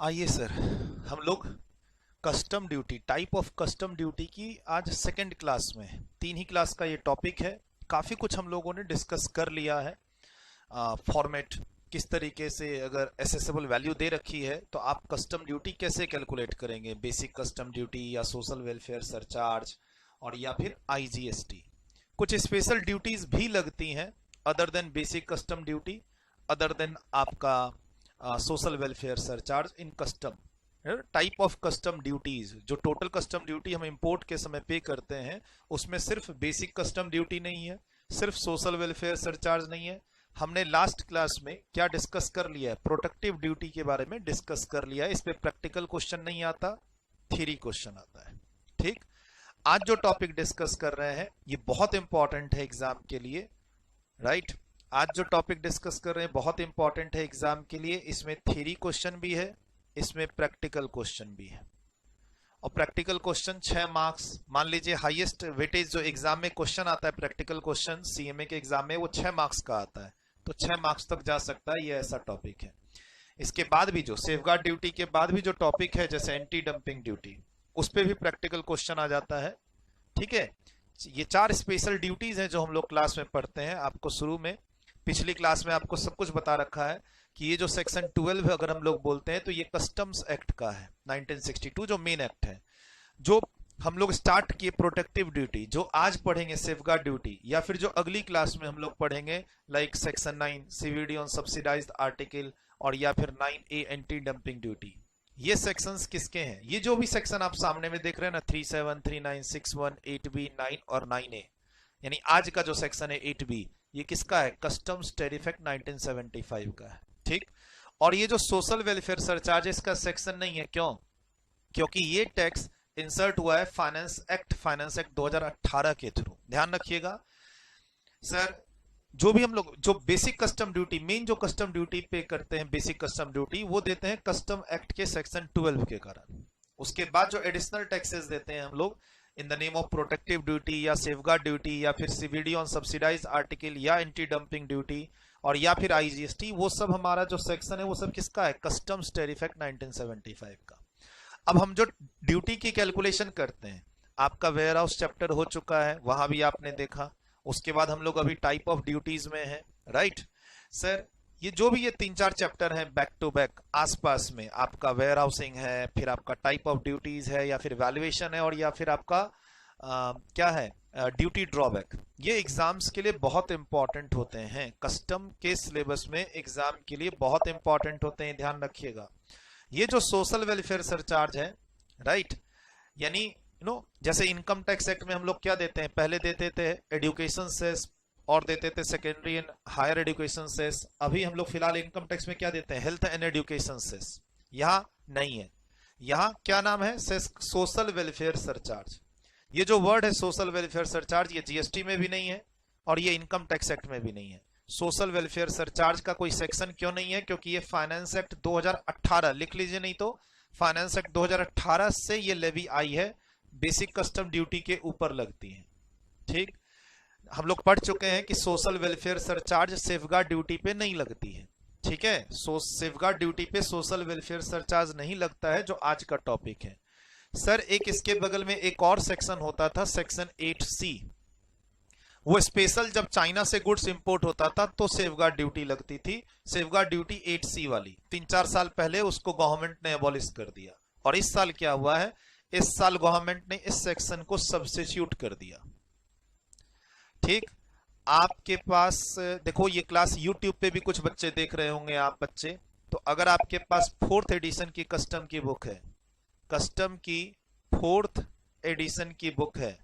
आइए सर, हम लोग custom duty, type of custom duty की आज सेकंड क्लास में, तीन ही क्लास का ये टॉपिक है। काफ़ी कुछ हम लोगों ने डिस्कस कर लिया है। फॉर्मेट किस तरीके से, अगर एसेसेबल वैल्यू दे रखी है तो आप कस्टम ड्यूटी कैसे कैलकुलेट करेंगे, बेसिक कस्टम ड्यूटी या सोशल वेलफेयर सरचार्ज और या फिर आईजीएसटी। कुछ स्पेशल ड्यूटीज भी लगती हैं other than basic custom duty, other than आपका social welfare surcharge in custom. Type of custom duties, जो टोटल कस्टम ड्यूटी हम इंपोर्ट के समय पे करते हैं उसमें सिर्फ बेसिक कस्टम ड्यूटी नहीं है, सिर्फ सोशल वेलफेयर सरचार्ज नहीं है। हमने लास्ट क्लास में क्या डिस्कस कर लिया है, प्रोटेक्टिव ड्यूटी के बारे में डिस्कस कर लिया है। इस पे प्रैक्टिकल क्वेश्चन नहीं आता, थ्योरी क्वेश्चन आता है। ठीक, आज जो टॉपिक डिस्कस कर रहे हैं ये बहुत इंपॉर्टेंट है एग्जाम के लिए, राइट। आज जो टॉपिक डिस्कस कर रहे हैं बहुत इंपॉर्टेंट है एग्जाम के लिए। इसमें थ्योरी क्वेश्चन भी है, इसमें प्रैक्टिकल क्वेश्चन भी है। और प्रैक्टिकल क्वेश्चन 6 मार्क्स, मान लीजिए हाईएस्ट वेटेज जो एग्जाम में क्वेश्चन आता है प्रैक्टिकल क्वेश्चन सीएमए के एग्जाम में, वो 6 मार्क्स का आता है, तो 6 मार्क्स तक जा सकता है, ये ऐसा टॉपिक है। इसके बाद भी जो सेफगार्ड ड्यूटी के बाद भी जो टॉपिक है जैसे एंटी डंपिंग ड्यूटी, उस पर भी प्रैक्टिकल क्वेश्चन आ जाता है। ठीक है, ये 4 स्पेशल ड्यूटीज हैं जो हम लोग क्लास में पढ़ते हैं। आपको शुरू में पिछली क्लास में आपको सब कुछ बता रखा है कि ये जो सेक्शन 12 अगर हम लोग बोलते हैं तो ये कस्टम्स एक्ट का है, 1962 जो मेन एक्ट है। जो हम लोग स्टार्ट किए प्रोटेक्टिव ड्यूटी, जो आज पढ़ेंगे सेफगार्ड ड्यूटी, या फिर जो अगली क्लास में हम लोग पढ़ेंगे like section 9 CVD on subsidised article, और या फिर 9A एंटी डंपिंग ड्यूटी। ये सेक्शंस किसके हैं? ये जो भी सेक्शन आप सामने में देख रहे हैं ना, 37, 39, 61, 8B, 9 और 9A, यानी आज का जो सेक्शन है 8B, ये किसका है? कस्टम्स टैरिफ एक्ट 1975 का है। ठीक, और ये जो सोशल वेलफेयर सरचार्जेस का सेक्शन नहीं है, क्यों? क्योंकि ये टैक्स इंसर्ट हुआ है फाइनेंस एक्ट 2018 के थ्रू। ध्यान रखिएगा सर, जो भी हम लोग जो बेसिक कस्टम ड्यूटी, मेन जो कस्टम ड्यूटी पे करते हैं बेसिक कस्टम ड्यूटी, वो देते हैं कस्टम एक्ट के सेक्शन 12 के कारण। उसके बाद जो एडिशनल टैक्सेस देते हैं हम लोग इन the name of protective duty या सेफगार्ड ड्यूटी या फिर सीवीडी ऑन सब्सिडाइज्ड आर्टिकल या एंटी डंपिंग ड्यूटी और या फिर आईजीएसटी, वो सब हमारा जो सेक्शन है वो सब किसका है? कस्टम्स टैरिफ एक्ट 1975 का। अब हम जो ड्यूटी की कैलकुलेशन करते हैं, आपका वेयर हाउस चैप्टर हो चुका है, वहां भी आपने देखा। उसके बाद हम लोग अभी टाइप ऑफ ड्यूटीज में है, राइट सर। ये जो भी ये 3-4 चैप्टर हैं बैक टू बैक आसपास में, आपका वेयर हाउसिंग है, फिर आपका टाइप ऑफ ड्यूटीज है, या फिर वैल्यूएशन है, और या फिर आपका क्या है, ड्यूटी ड्रॉबैक। ये एग्जाम्स के लिए बहुत इंपॉर्टेंट होते हैं, कस्टम के सिलेबस में एग्जाम के लिए बहुत इंपॉर्टेंट होते हैं, ध्यान रखिएगा। ये जो सोशल वेलफेयर सरचार्ज है, राइट, यानी जैसे इनकम टैक्स एक्ट में हम लोग क्या देते हैं, पहले देते थे एजुकेशन सेस और देते थे secondary and higher education cess. अभी हम लोग फिलहाल इनकम टैक्स में क्या देते हैं? Health and education cess. यहाँ नहीं है, यहाँ क्या नाम है? Cess social welfare surcharge. ये जो वर्ड है सोशल वेलफेयर सरचार्ज, ये जीएसटी में भी नहीं है और ये इनकम टैक्स एक्ट में भी नहीं है। सोशल वेलफेयर सरचार्ज का कोई सेक्शन क्यों नहीं है? क्योंकि ये फाइनेंस एक्ट 2018, लिख लीजिए नहीं तो, फाइनेंस एक्ट 2018 से ये लेवी आई है, बेसिक कस्टम ड्यूटी के ऊपर लगती है। ठीक, हम लोग पढ़ चुके हैं कि social welfare surcharge safeguard duty पे नहीं लगती है। ठीक है, सेफगार्ड ड्यूटी पे सोशल वेलफेयर सरचार्ज नहीं लगता है, जो आज का टॉपिक है। सर एक इसके बगल में एक और सेक्शन होता था, सेक्शन 8C। वो स्पेशल जब चाइना से गुड्स इंपोर्ट होता था तो सेफगार्ड ड्यूटी लगती थी, सेफगार्ड ड्यूटी 8C वाली। 3-4 साल पहले उसको गवर्नमेंट ने एबॉलिश कर दिया, और इस साल क्या हुआ है? इस साल गवर्नमेंट ने इस सेक्शन को सब्स्टिट्यूट कर दिया। ठीक, आपके पास देखो ये क्लास यूट्यूब पे भी कुछ बच्चे देख रहे होंगे आप बच्चे, तो अगर आपके पास 4th एडिशन की कस्टम की बुक है, कस्टम की 4th एडिशन की बुक है,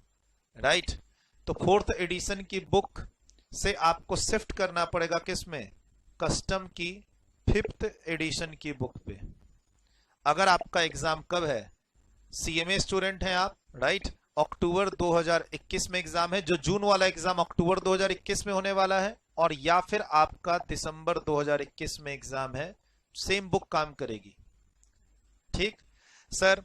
राइट, तो 4th एडिशन की बुक से आपको शिफ्ट करना पड़ेगा किसमें? कस्टम की 5th एडिशन की बुक पे। अगर आपका एग्जाम कब है? सीएमए स्टूडेंट हैं आप, राइट, अक्टूबर 2021 में एग्जाम है, जो जून वाला एग्जाम अक्टूबर 2021 में होने वाला है, और या फिर आपका दिसंबर 2021 में एग्जाम है, सेम बुक काम करेगी। ठीक सर,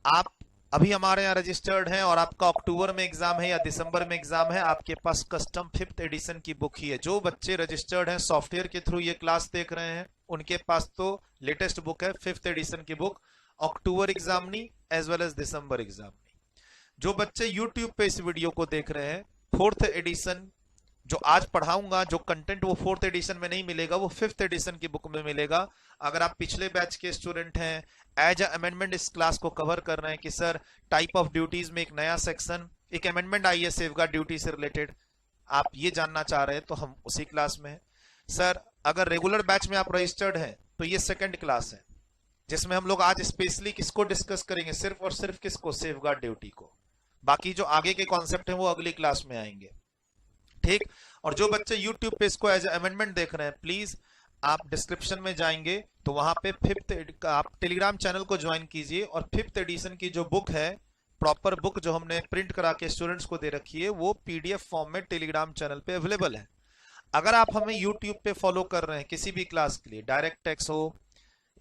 आप अभी हमारे यहाँ रजिस्टर्ड हैं और आपका अक्टूबर में एग्जाम है या दिसंबर में एग्जाम है, आपके पास कस्टम 5th एडिशन की बुक ही है। जो बच्चे रजिस्टर्ड हैं सॉफ्टवेयर के थ्रू ये क्लास देख रहे हैं, उनके पास तो लेटेस्ट बुक है 5th एडिशन की बुक, अक्टूबर एग्जामनी एज वेल एज दिसंबर एग्जामनी। जो बच्चे यूट्यूब पे इस वीडियो को देख रहे हैं, 4th एडिशन जो आज पढ़ाऊंगा, जो कंटेंट वो 4th एडिशन में नहीं मिलेगा, वो 5th एडिशन की बुक में मिलेगा। अगर आप पिछले बैच के स्टूडेंट हैं, एज अमेंडमेंट इस क्लास को कवर कर रहे हैं कि सर टाइप ऑफ ड्यूटीज में एक नया सेक्शन, एक अमेंडमेंट आई है सेफगार्ड ड्यूटी से रिलेटेड, आप ये जानना चाह रहे हैं, तो हम उसी क्लास में हैं। सर अगर रेगुलर बैच में आप रजिस्टर्ड हैं तो ये सेकंड क्लास है, जिसमें हम लोग आज स्पेशली किसको डिस्कस करेंगे, सिर्फ और सिर्फ किसको, सेफगार्ड ड्यूटी को। बाकी जो आगे के कॉन्सेप्ट हैं वो अगली क्लास में आएंगे, ठीक। और जो बच्चे YouTube पे इसको एज अमेंडमेंट देख रहे हैं, प्लीज आप डिस्क्रिप्शन में जाएंगे तो वहां पे 5th आप टेलीग्राम चैनल को ज्वाइन कीजिए और 5th एडिशन की जो बुक है, प्रॉपर बुक जो हमने प्रिंट करा के स्टूडेंट्स को दे रखी है, वो PDF फॉर्म में टेलीग्राम चैनल पे अवेलेबल है। अगर आप हमें YouTube पे फॉलो कर रहे हैं किसी भी क्लास के लिए, डायरेक्ट टैक्स हो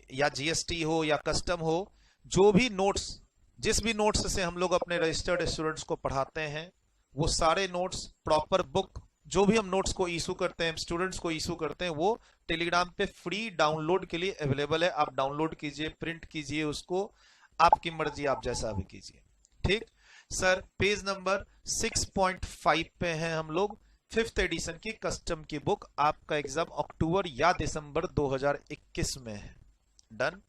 या GST हो या कस्टम हो, जो भी नोट्स, जिस भी नोट्स से हम लोग अपने रजिस्टर्ड स्टूडेंट्स को पढ़ाते हैं, वो सारे नोट्स, प्रॉपर बुक, जो भी हम नोट्स को इशू करते हैं, स्टूडेंट्स को इशू करते हैं, वो टेलीग्राम पे फ्री डाउनलोड के लिए अवेलेबल है। आप डाउनलोड कीजिए, प्रिंट कीजिए उसको, आपकी मर्जी, आप जैसा भी कीजिए, ठीक। सर पेज नंबर 6.5 पे हैं हम लोग, 5th एडिशन की कस्टम की बुक। आपका एग्जाम अक्टूबर या दिसंबर 2021 में है। डन।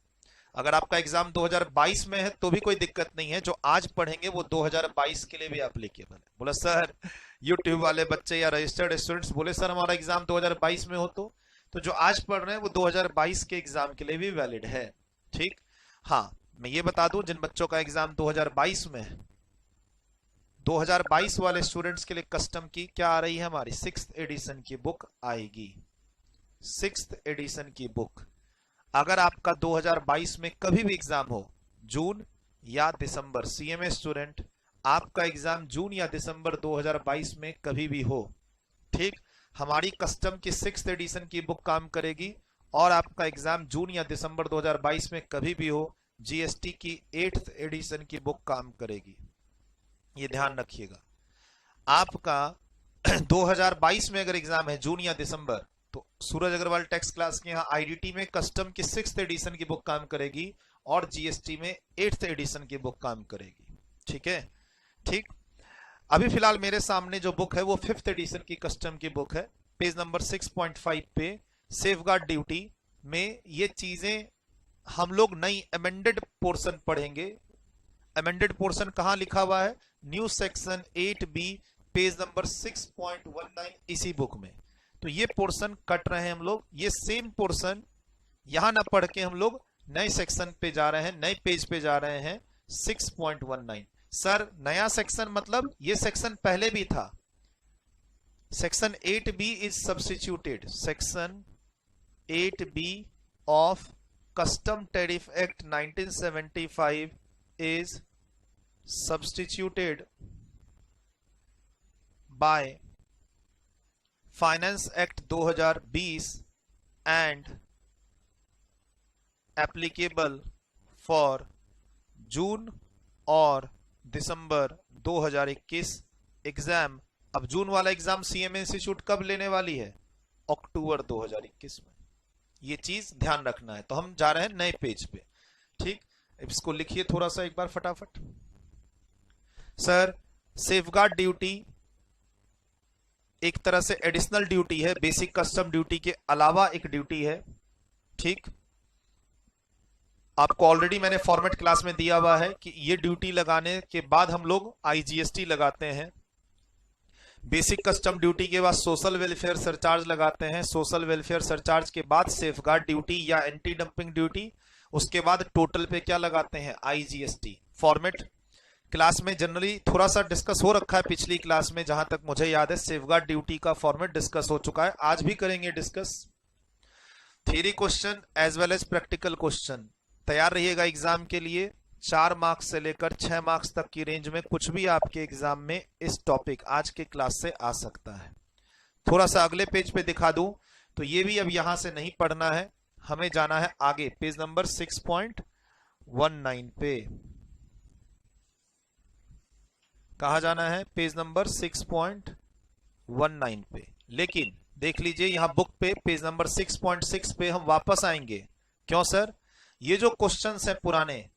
अगर आपका एग्जाम 2022 में है तो भी कोई दिक्कत नहीं है, जो आज पढ़ेंगे वो 2022 के लिए भी एप्लीकेबल है। बोला सर यूट्यूब वाले बच्चे या रजिस्टर्ड स्टूडेंट्स बोले सर हमारा एग्जाम 2022 में हो तो जो आज पढ़ रहे हैं वो 2022 के एग्जाम के लिए भी वैलिड है, ठीक। हाँ, मैं ये बता दूं जिन बच्चों का एग्जाम 2022 में है, 2022 वाले स्टूडेंट्स के लिए कस्टम की क्या आ रही है, हमारी 6th एडिशन की बुक आएगी। 6th एडिशन की बुक, अगर आपका 2022 में कभी भी एग्जाम हो, जून या दिसंबर, CMA स्टूडेंट, आपका एग्जाम जून या दिसंबर 2022 में कभी भी हो, ठीक, हमारी कस्टम की 6th एडिशन की बुक काम करेगी। और आपका एग्जाम जून या दिसंबर 2022 में कभी भी हो, GST की 8th एडिशन की बुक काम करेगी। ये ध्यान रखिएगा। आपका 2022 में अगर एग्जाम है जून या दिसंबर, तो सूरज अग्रवाल टेक्स्ट क्लास के यहाँ IDT में कस्टम की 6th एडिशन की बुक काम करेगी और GST में 8th एडिशन की बुक काम करेगी, ठीक है, ठीक। अभी फिलहाल मेरे सामने जो बुक है वो 5th एडिशन की कस्टम की बुक है। पेज नंबर 6.5 पे सेफगार्ड ड्यूटी में ये चीजें हम लोग नई अमेंडेड पोर्शन पढ़ेंगे। अमेंडेड पोर्शन कहां लिखा हुआ है, new section 8B, page number 6.19 इसी बुक में। तो ये पोर्शन कट रहे हैं हम लोग, ये सेम पोर्शन यहां ना पढ़ के हम लोग नए सेक्शन पे जा रहे हैं, नए पेज पे जा रहे हैं, 6.19। सर नया सेक्शन मतलब ये सेक्शन पहले भी था, section 8B is substituted, section 8B of custom tariff act 1975 is substituted by finance act 2020 and applicable for जून और दिसंबर 2021 एग्जाम। अब जून वाला एग्जाम CMA इंस्टीट्यूट कब लेने वाली है, अक्टूबर 2021 में। ये चीज ध्यान रखना है। तो हम जा रहे हैं नए पेज पे, ठीक। इसको लिखिए थोड़ा सा एक बार फटाफट। सर सेफगार्ड ड्यूटी एक तरह से एडिशनल ड्यूटी है, बेसिक कस्टम ड्यूटी के अलावा एक ड्यूटी है, ठीक। आपको ऑलरेडी मैंने फॉर्मेट क्लास में दिया हुआ है कि ये ड्यूटी लगाने के बाद हम लोग IGST लगाते हैं, बेसिक कस्टम ड्यूटी के बाद सोशल वेलफेयर सरचार्ज लगाते हैं, सोशल वेलफेयर सरचार्ज के बाद सेफगार्ड ड्यूटी या एंटी डंपिंग ड्यूटी, उसके बाद टोटल पे क्या लगाते हैं, IGST। फॉर्मेट क्लास में जनरली थोड़ा सा डिस्कस हो रखा है, पिछली क्लास में जहां तक मुझे याद है सेफगार्ड ड्यूटी का फॉर्मेट डिस्कस हो चुका है, आज भी करेंगे discuss. Theory question as well as practical question तैयार रहिएगा एग्जाम के लिए। 4 मार्क्स से लेकर 6 मार्क्स तक की रेंज में कुछ भी आपके एग्जाम में इस टॉपिक आज के क्लास से आ सकता है। थोड़ा सा अगले पेज पे दिखा दूं तो ये भी अब यहां से नहीं पढ़ना है, हमें जाना है आगे, पेज नंबर 6.19 पे। कहा जाना है? पेज नंबर 6.19 पे। लेकिन देख लीजिए यहां बुक पे पेज नंबर 6.6 पे हम वापस आएंगे। क्यों सर? ये जो क्वेश्चंस हैं पुराने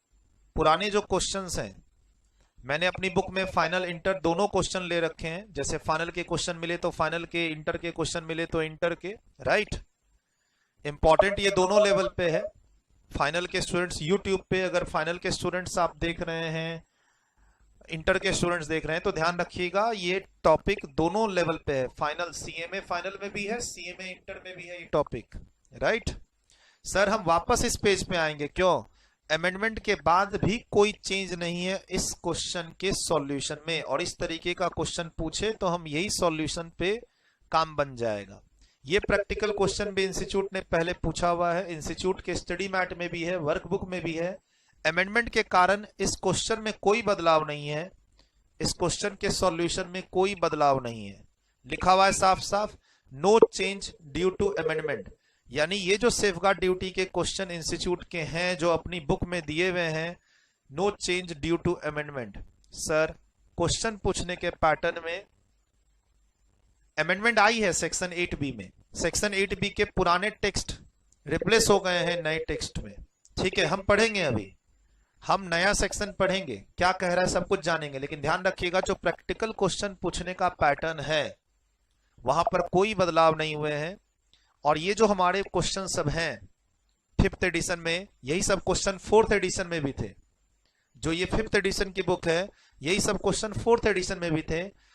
पुराने जो क्वेश्चंस हैं, मैंने अपनी बुक में फाइनल इंटर दोनों क्वेश्चन ले रखे हैं। जैसे फाइनल के क्वेश्चन मिले तो फाइनल के, इंटर के क्वेश्चन मिले तो इंटर के, राइट। इंपॉर्टेंट ये दोनों लेवल पे है। फाइनल के स्टूडेंट्स यूट्यूब पे, अगर फाइनल के स्टूडेंट्स आप देख रहे हैं, इंटर के स्टूडेंट्स देख रहे हैं, तो ध्यान रखिएगा ये टॉपिक दोनों लेवल पे है। फाइनल सीएमए फाइनल में भी है, सीएमए इंटर में भी है ये टॉपिक, राइट। सर हम वापस इस पेज पे आएंगे। क्यों? अमेंडमेंट के बाद भी कोई चेंज नहीं है इस क्वेश्चन के सॉल्यूशन में, और इस तरीके का क्वेश्चन पूछे तो हम यही सॉल्यूशन पे काम बन जाएगा। ये प्रैक्टिकल क्वेश्चन भी इंस्टीट्यूट ने पहले पूछा हुआ है, इंस्टीट्यूट के स्टडी मैट में भी है, वर्कबुक में भी है। अमेंडमेंट के कारण इस क्वेश्चन में कोई बदलाव नहीं है, इस क्वेश्चन के सॉल्यूशन में कोई बदलाव नहीं है। लिखा हुआ है साफ साफ, no change due to amendment. यानी ये जो सेफगार्ड ड्यूटी के क्वेश्चन इंस्टीट्यूट के हैं जो अपनी बुक में दिए हुए हैं, no change due to amendment. Sir question पूछने के पैटर्न में अमेंडमेंट आई है सेक्शन 8B में। सेक्शन 8B के पुराने टेक्स्ट रिप्लेस हो गए हैं नए टेक्स्ट में। ठीक है, हम पढ़ेंगे, अभी हम नया सेक्शन पढ़ेंगे, क्या कह रहा है सब कुछ जानेंगे। लेकिन ध्यान रखिएगा जो प्रैक्टिकल क्वेश्चन पूछने का पैटर्न है वहां पर कोई बदलाव नहीं हुए हैं। और ये जो हमारे क्वेश्चन सब हैं 5th एडिशन में, यही सब क्वेश्चन 4th एडिशन में भी थे। जो ये 5th एडिशन की बुक है, यही सब क्वेश्चन 4th एडिशन में भी थे।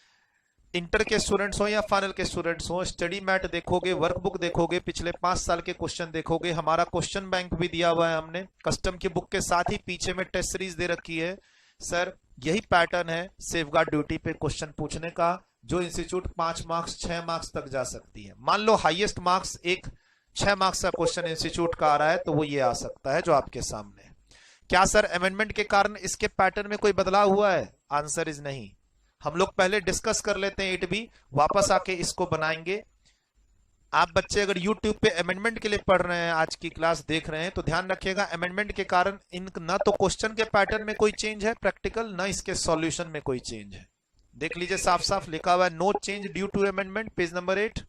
इंटर के स्टूडेंट्स हो या फाइनल के स्टूडेंट्स हो, स्टडी मैट देखोगे, वर्कबुक देखोगे, पिछले 5 साल के क्वेश्चन देखोगे, हमारा क्वेश्चन बैंक भी दिया हुआ है हमने कस्टम की बुक के साथ ही, पीछे में टेस्ट सीरीज दे रखी है। सर यही पैटर्न है सेफगार्ड ड्यूटी पे क्वेश्चन पूछने का, जो इंस्टीट्यूट 5 मार्क्स 6 मार्क्स तक जा सकती है। मान लो हाईएस्ट मार्क्स एक 6 मार्क्स का क्वेश्चन इंस्टीट्यूट का आ रहा है, तो वो ये आ सकता है जो आपके सामने। क्या सर अमेंडमेंट के कारण इसके पैटर्न में कोई बदलाव हुआ है? आंसर इज नहीं। हम लोग पहले डिस्कस कर लेते हैं 8B, वापस आके इसको बनाएंगे। आप बच्चे अगर YouTube पे अमेंडमेंट के लिए पढ़ रहे हैं, आज की क्लास देख रहे हैं, तो ध्यान रखिएगा अमेंडमेंट के कारण इन न तो क्वेश्चन के पैटर्न में कोई चेंज है प्रैक्टिकल, न इसके सॉल्यूशन में कोई चेंज है। देख लीजिए साफ साफ लिखा हुआ है no change due to amendment, page number 8।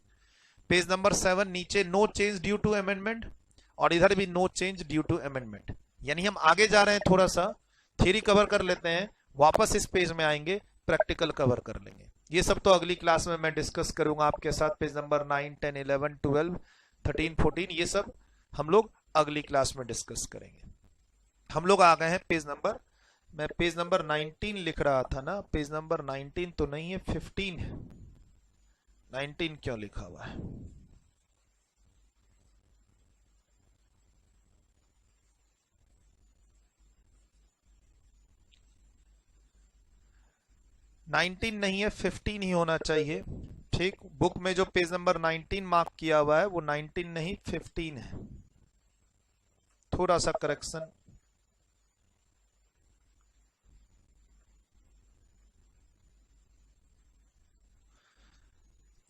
Page number 7 नीचे no change due to amendment, और इधर भी no change due to amendment. यानी हम आगे जा रहे हैं, थोड़ा सा थ्योरी कवर कर लेते हैं, वापस इस पेज में आएंगे, प्रैक्टिकल कवर कर लेंगे। ये सब तो अगली क्लास में मैं डिस्कस करूंगा आपके साथ। पेज नंबर 9, 10, 11, 12, 13, 14 ये सब हम लोग अगली क्लास में डिस्कस करेंगे। हम लोग आ गए हैं पेज नंबर, मैं पेज नंबर 19 लिख रहा था ना, पेज नंबर 19 तो नहीं है, 15 है। 19 क्यों लिखा हुआ है? नाइनटीन नहीं है, 15 ही होना चाहिए। ठीक, बुक में जो पेज नंबर 19 मार्क किया हुआ है वो 19 नहीं 15 है। थोड़ा सा करेक्शन।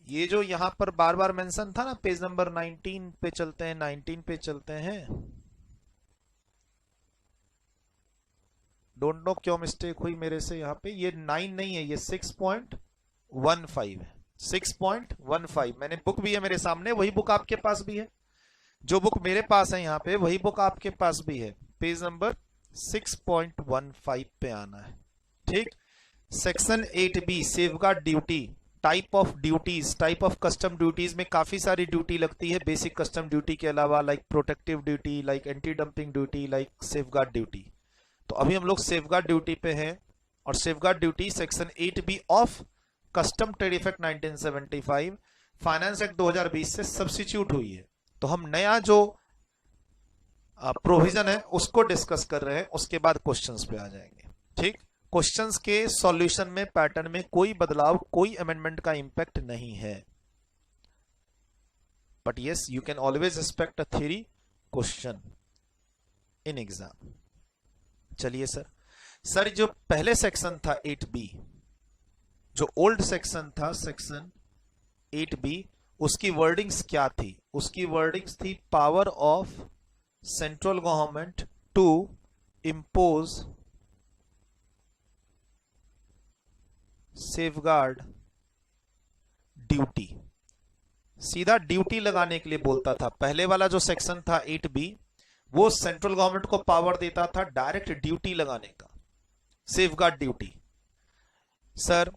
ये जो यहां पर बार बार मेंशन था ना, पेज नंबर 19 पे चलते हैं, 19 पे चलते हैं। डोंट नो क्यों मिस्टेक हुई मेरे से यहाँ पे, ये 9 नहीं है, ये 6.15 है। 6.15 मैंने बुक भी है मेरे सामने, वही बुक आपके पास भी है, जो बुक मेरे पास है यहाँ पे वही बुक आपके पास भी है। पेज नंबर 6.15 पे आना है। ठीक, section 8B safeguard duty, type of duties, type of custom duties में काफी सारी ड्यूटी लगती है बेसिक कस्टम ड्यूटी के अलावा, like protective duty, like anti dumping duty, like safeguard duty. तो अभी हम लोग सेफगार्ड ड्यूटी पे हैं, और safeguard duty section 8B of custom trade act 1975 finance act 2020 से सब्स्टिट्यूट हुई है। तो हम नया जो प्रोविजन है उसको डिस्कस कर रहे हैं, उसके बाद क्वेश्चंस पे आ जाएंगे। ठीक, क्वेश्चंस के सॉल्यूशन में पैटर्न में कोई बदलाव, कोई अमेंडमेंट का इंपैक्ट नहीं है। But yes, you can always expect a theory question in exam. चलिए सर जो पहले सेक्शन था 8B, जो ओल्ड सेक्शन था सेक्शन 8B, उसकी वर्डिंग्स क्या थी? उसकी वर्डिंग्स थी power of central government to impose safeguard duty, सीधा ड्यूटी लगाने के लिए बोलता था। पहले वाला जो सेक्शन था 8B, वो सेंट्रल गवर्नमेंट को पावर देता था डायरेक्ट ड्यूटी लगाने का, सेफगार्ड ड्यूटी। सर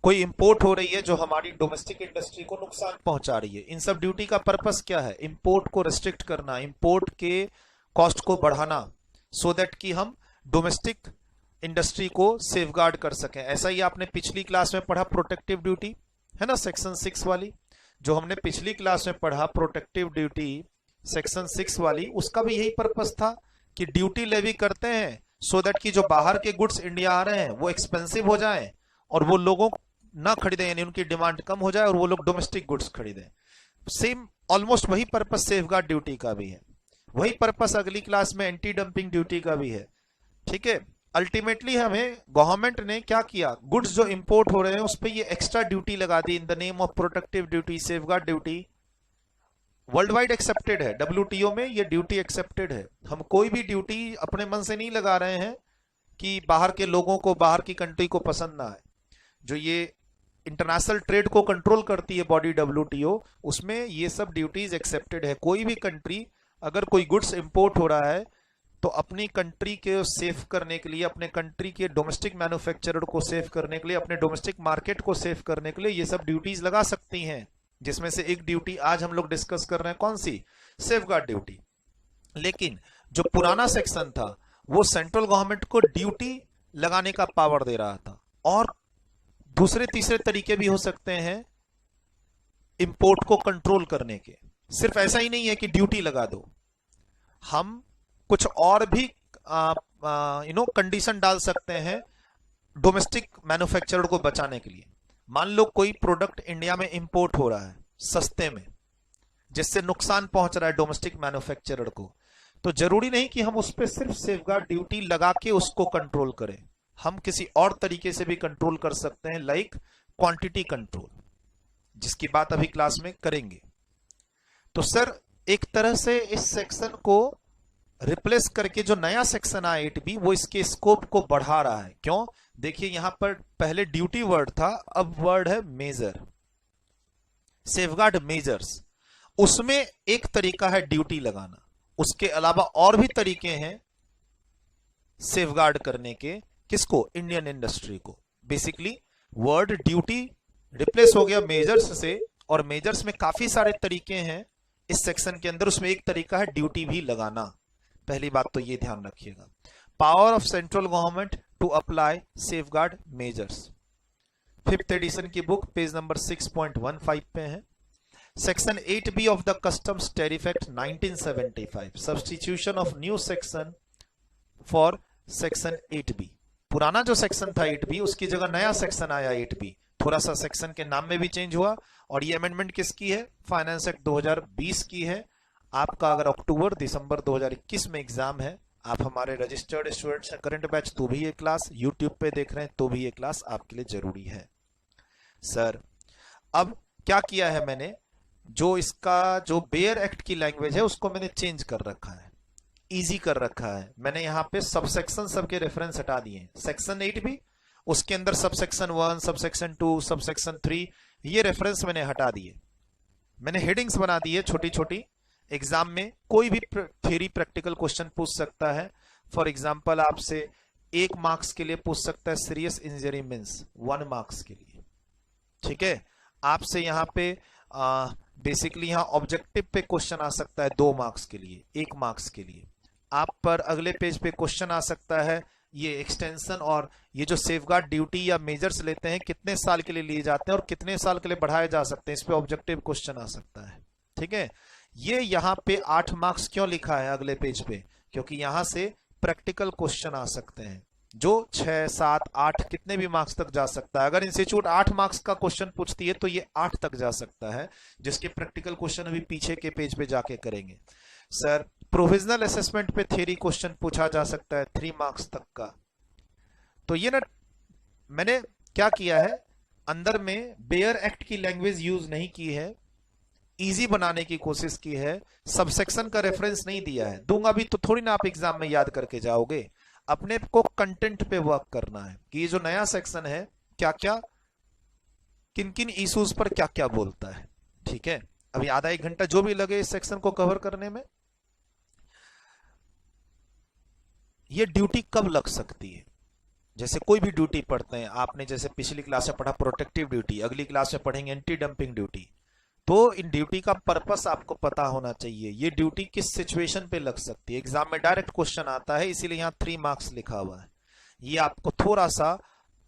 कोई इंपोर्ट हो रही है जो हमारी डोमेस्टिक इंडस्ट्री को नुकसान पहुंचा रही है, इन सब ड्यूटी का पर्पस क्या है? इंपोर्ट को रिस्ट्रिक्ट करना, इंपोर्ट के कॉस्ट को बढ़ाना, सो दैट कि हम डोमेस्टिक इंडस्ट्री को सेफगार्ड कर सकें। ऐसा ही आपने पिछली क्लास में पढ़ा प्रोटेक्टिव ड्यूटी, है ना, सेक्शन 6 वाली जो हमने पिछली क्लास में पढ़ा, प्रोटेक्टिव ड्यूटी सेक्शन 6 वाली, उसका भी यही पर्पस था कि ड्यूटी लेवी करते हैं सो दैट कि जो बाहर के गुड्स इंडिया आ रहे हैं वो एक्सपेंसिव हो जाएं और वो लोगों ना खरीदें, यानी उनकी डिमांड कम हो जाए और वो लोग डोमेस्टिक गुड्स खरीदें। सेम ऑलमोस्ट वही पर्पस सेफगार्ड ड्यूटी का भी है, वही पर्पस अगली क्लास में एंटी डंपिंग ड्यूटी का भी है। ठीक है, अल्टीमेटली हमें गवर्नमेंट ने क्या किया, गुड्स जो इंपोर्ट हो रहे हैं उस पर ये एक्स्ट्रा ड्यूटी लगा दी in the name of protective duty, safeguard duty. World wide accepted है, WTO में ये ड्यूटी एक्सेप्टेड है। हम कोई भी ड्यूटी अपने मन से नहीं लगा रहे हैं कि बाहर के लोगों को, बाहर की कंट्री को पसंद ना आए। जो ये इंटरनेशनल ट्रेड को कंट्रोल करती है बॉडी WTO, उसमें ये सब ड्यूटीज एक्सेप्टेड है। कोई भी कंट्री अगर कोई गुड्स इंपोर्ट हो रहा है तो अपनी कंट्री के सेफ करने के लिए, अपने कंट्री के डोमेस्टिक मैन्युफैक्चरर को सेफ करने के लिए, अपने डोमेस्टिक मार्केट को सेफ करने के लिए ये सब ड्यूटीज लगा सकती हैं, जिसमें से एक ड्यूटी आज हम लोग डिस्कस कर रहे हैं, कौन सी? Safeguard duty. लेकिन जो पुराना सेक्शन था वो सेंट्रल गवर्नमेंट को ड्यूटी लगाने का पावर दे रहा था, और दूसरे तीसरे तरीके भी हो सकते हैं इंपोर्ट को कंट्रोल करने के। सिर्फ ऐसा ही नहीं है कि ड्यूटी लगा दो, हम कुछ और भी कंडीशन डाल सकते हैं डोमेस्टिक मैन्युफैक्चरर को बचाने के लिए। मान लो कोई प्रोडक्ट इंडिया में इंपोर्ट हो रहा है सस्ते में, जिससे नुकसान पहुंच रहा है डोमेस्टिक मैन्युफैक्चरर को, तो जरूरी नहीं कि हम उस पर सिर्फ सेफगार्ड ड्यूटी लगा के उसको कंट्रोल करें, हम किसी और तरीके से भी कंट्रोल कर सकते हैं, लाइक क्वांटिटी कंट्रोल, जिसकी बात अभी क्लास में करेंगे। तो सर एक तरह से इस सेक्शन को रिप्लेस करके जो नया सेक्शन आया 8B, वो इसके स्कोप को बढ़ा रहा है। क्यों? देखिए यहां पर पहले ड्यूटी वर्ड था, अब वर्ड है मेजर, सेफगार्ड मेजर्स। उसमें एक तरीका है ड्यूटी लगाना, उसके अलावा और भी तरीके हैं सेफगार्ड करने के। किसको? इंडियन इंडस्ट्री को। बेसिकली वर्ड ड्यूटी रिप्लेस हो गया मेजर्स से, और मेजर्स में काफी सारे तरीके हैं इस सेक्शन के अंदर, उसमें एक तरीका है ड्यूटी भी लगाना। पहली बात तो ये ध्यान रखिएगा, power of central government to apply safeguard measures, 5th edition की बुक पेज नंबर 6.15 पे है। Section 8B of the customs tariff act 1975, substitution of new section for section 8B। पुराना जो सेक्शन था 8B, उसकी जगह नया सेक्शन आया 8B, थोड़ा सा सेक्शन के नाम में भी चेंज हुआ। और ये अमेंडमेंट किसकी है? फाइनेंस एक्ट 2020 की है। आपका अगर अक्टूबर दिसंबर 2021 में एग्जाम है, आप हमारे रजिस्टर्ड स्टूडेंट्स हैं करंट बैच, तो भी ये क्लास यूट्यूब पे देख रहे हैं तो भी ये क्लास आपके लिए जरूरी है। सर अब क्या किया है मैंने, जो इसका जो बेयर एक्ट की लैंग्वेज है उसको मैंने चेंज कर रखा है, इजी कर रखा है। मैंने यहाँ पे सबसेक्शन सबके रेफरेंस हटा दिए। सेक्शन 8B, उसके अंदर सबसेक्शन 1, सबसेक्शन 2, सबसेक्शन 3, ये रेफरेंस मैंने हटा दिए। मैंने हेडिंग्स बना दी है छोटी छोटी। एग्जाम में कोई भी थ्योरी प्रैक्टिकल क्वेश्चन पूछ सकता है। फॉर एग्जांपल आपसे 1 मार्क्स के लिए पूछ सकता है सीरियस इंजरी मींस 1 मार्क्स के लिए, ठीक है। आपसे यहाँ पे बेसिकली यहाँ ऑब्जेक्टिव पे क्वेश्चन आ सकता है 2 मार्क्स के लिए, 1 मार्क्स के लिए। आप पर अगले पेज पे क्वेश्चन आ सकता है ये एक्सटेंशन और ये जो सेफगार्ड ड्यूटी या मेजर्स लेते हैं कितने साल के लिए लिए जाते हैं और कितने साल के लिए बढ़ाए जा सकते हैं, इस पे ऑब्जेक्टिव क्वेश्चन आ सकता है, ठीक है। ये यहाँ पे 8 मार्क्स क्यों लिखा है अगले पेज पे? क्योंकि यहां से प्रैक्टिकल क्वेश्चन आ सकते हैं जो 6, 7, 8 कितने भी मार्क्स तक जा सकता है। अगर इंस्टीट्यूट 8 मार्क्स का क्वेश्चन पूछती है तो ये 8 तक जा सकता है, जिसके प्रैक्टिकल क्वेश्चन अभी पीछे के पेज पे जाके करेंगे। सर प्रोविजनल असेसमेंट पे थ्योरी क्वेश्चन पूछा जा सकता है 3 मार्क्स तक का। तो ये ना मैंने क्या किया है, अंदर में बेयर एक्ट की लैंग्वेज यूज नहीं की है, इजी बनाने की कोशिश की है, सबसेक्शन का रेफरेंस नहीं दिया है। दूंगा भी तो थोड़ी ना आप एग्जाम में याद करके जाओगे। अपने को कंटेंट पे वर्क करना है कि ये जो नया सेक्शन है क्या क्या, किन किन इश्यूज पर क्या क्या बोलता है। ठीक है, अभी आधा एक घंटा जो भी लगे इस सेक्शन को कवर करने में। ये ड्यूटी कब लग सकती है? जैसे कोई भी ड्यूटी पढ़ते हैं आपने, जैसे पिछली क्लास में पढ़ा प्रोटेक्टिव ड्यूटी, अगली क्लास में पढ़ेंगे एंटी डंपिंग ड्यूटी। तो इन ड्यूटी का पर्पस आपको पता होना चाहिए। ये ड्यूटी किस सिचुएशन पे लग सकती है, एग्जाम में डायरेक्ट क्वेश्चन आता है, इसीलिए यहाँ 3 मार्क्स लिखा हुआ है। ये आपको थोड़ा सा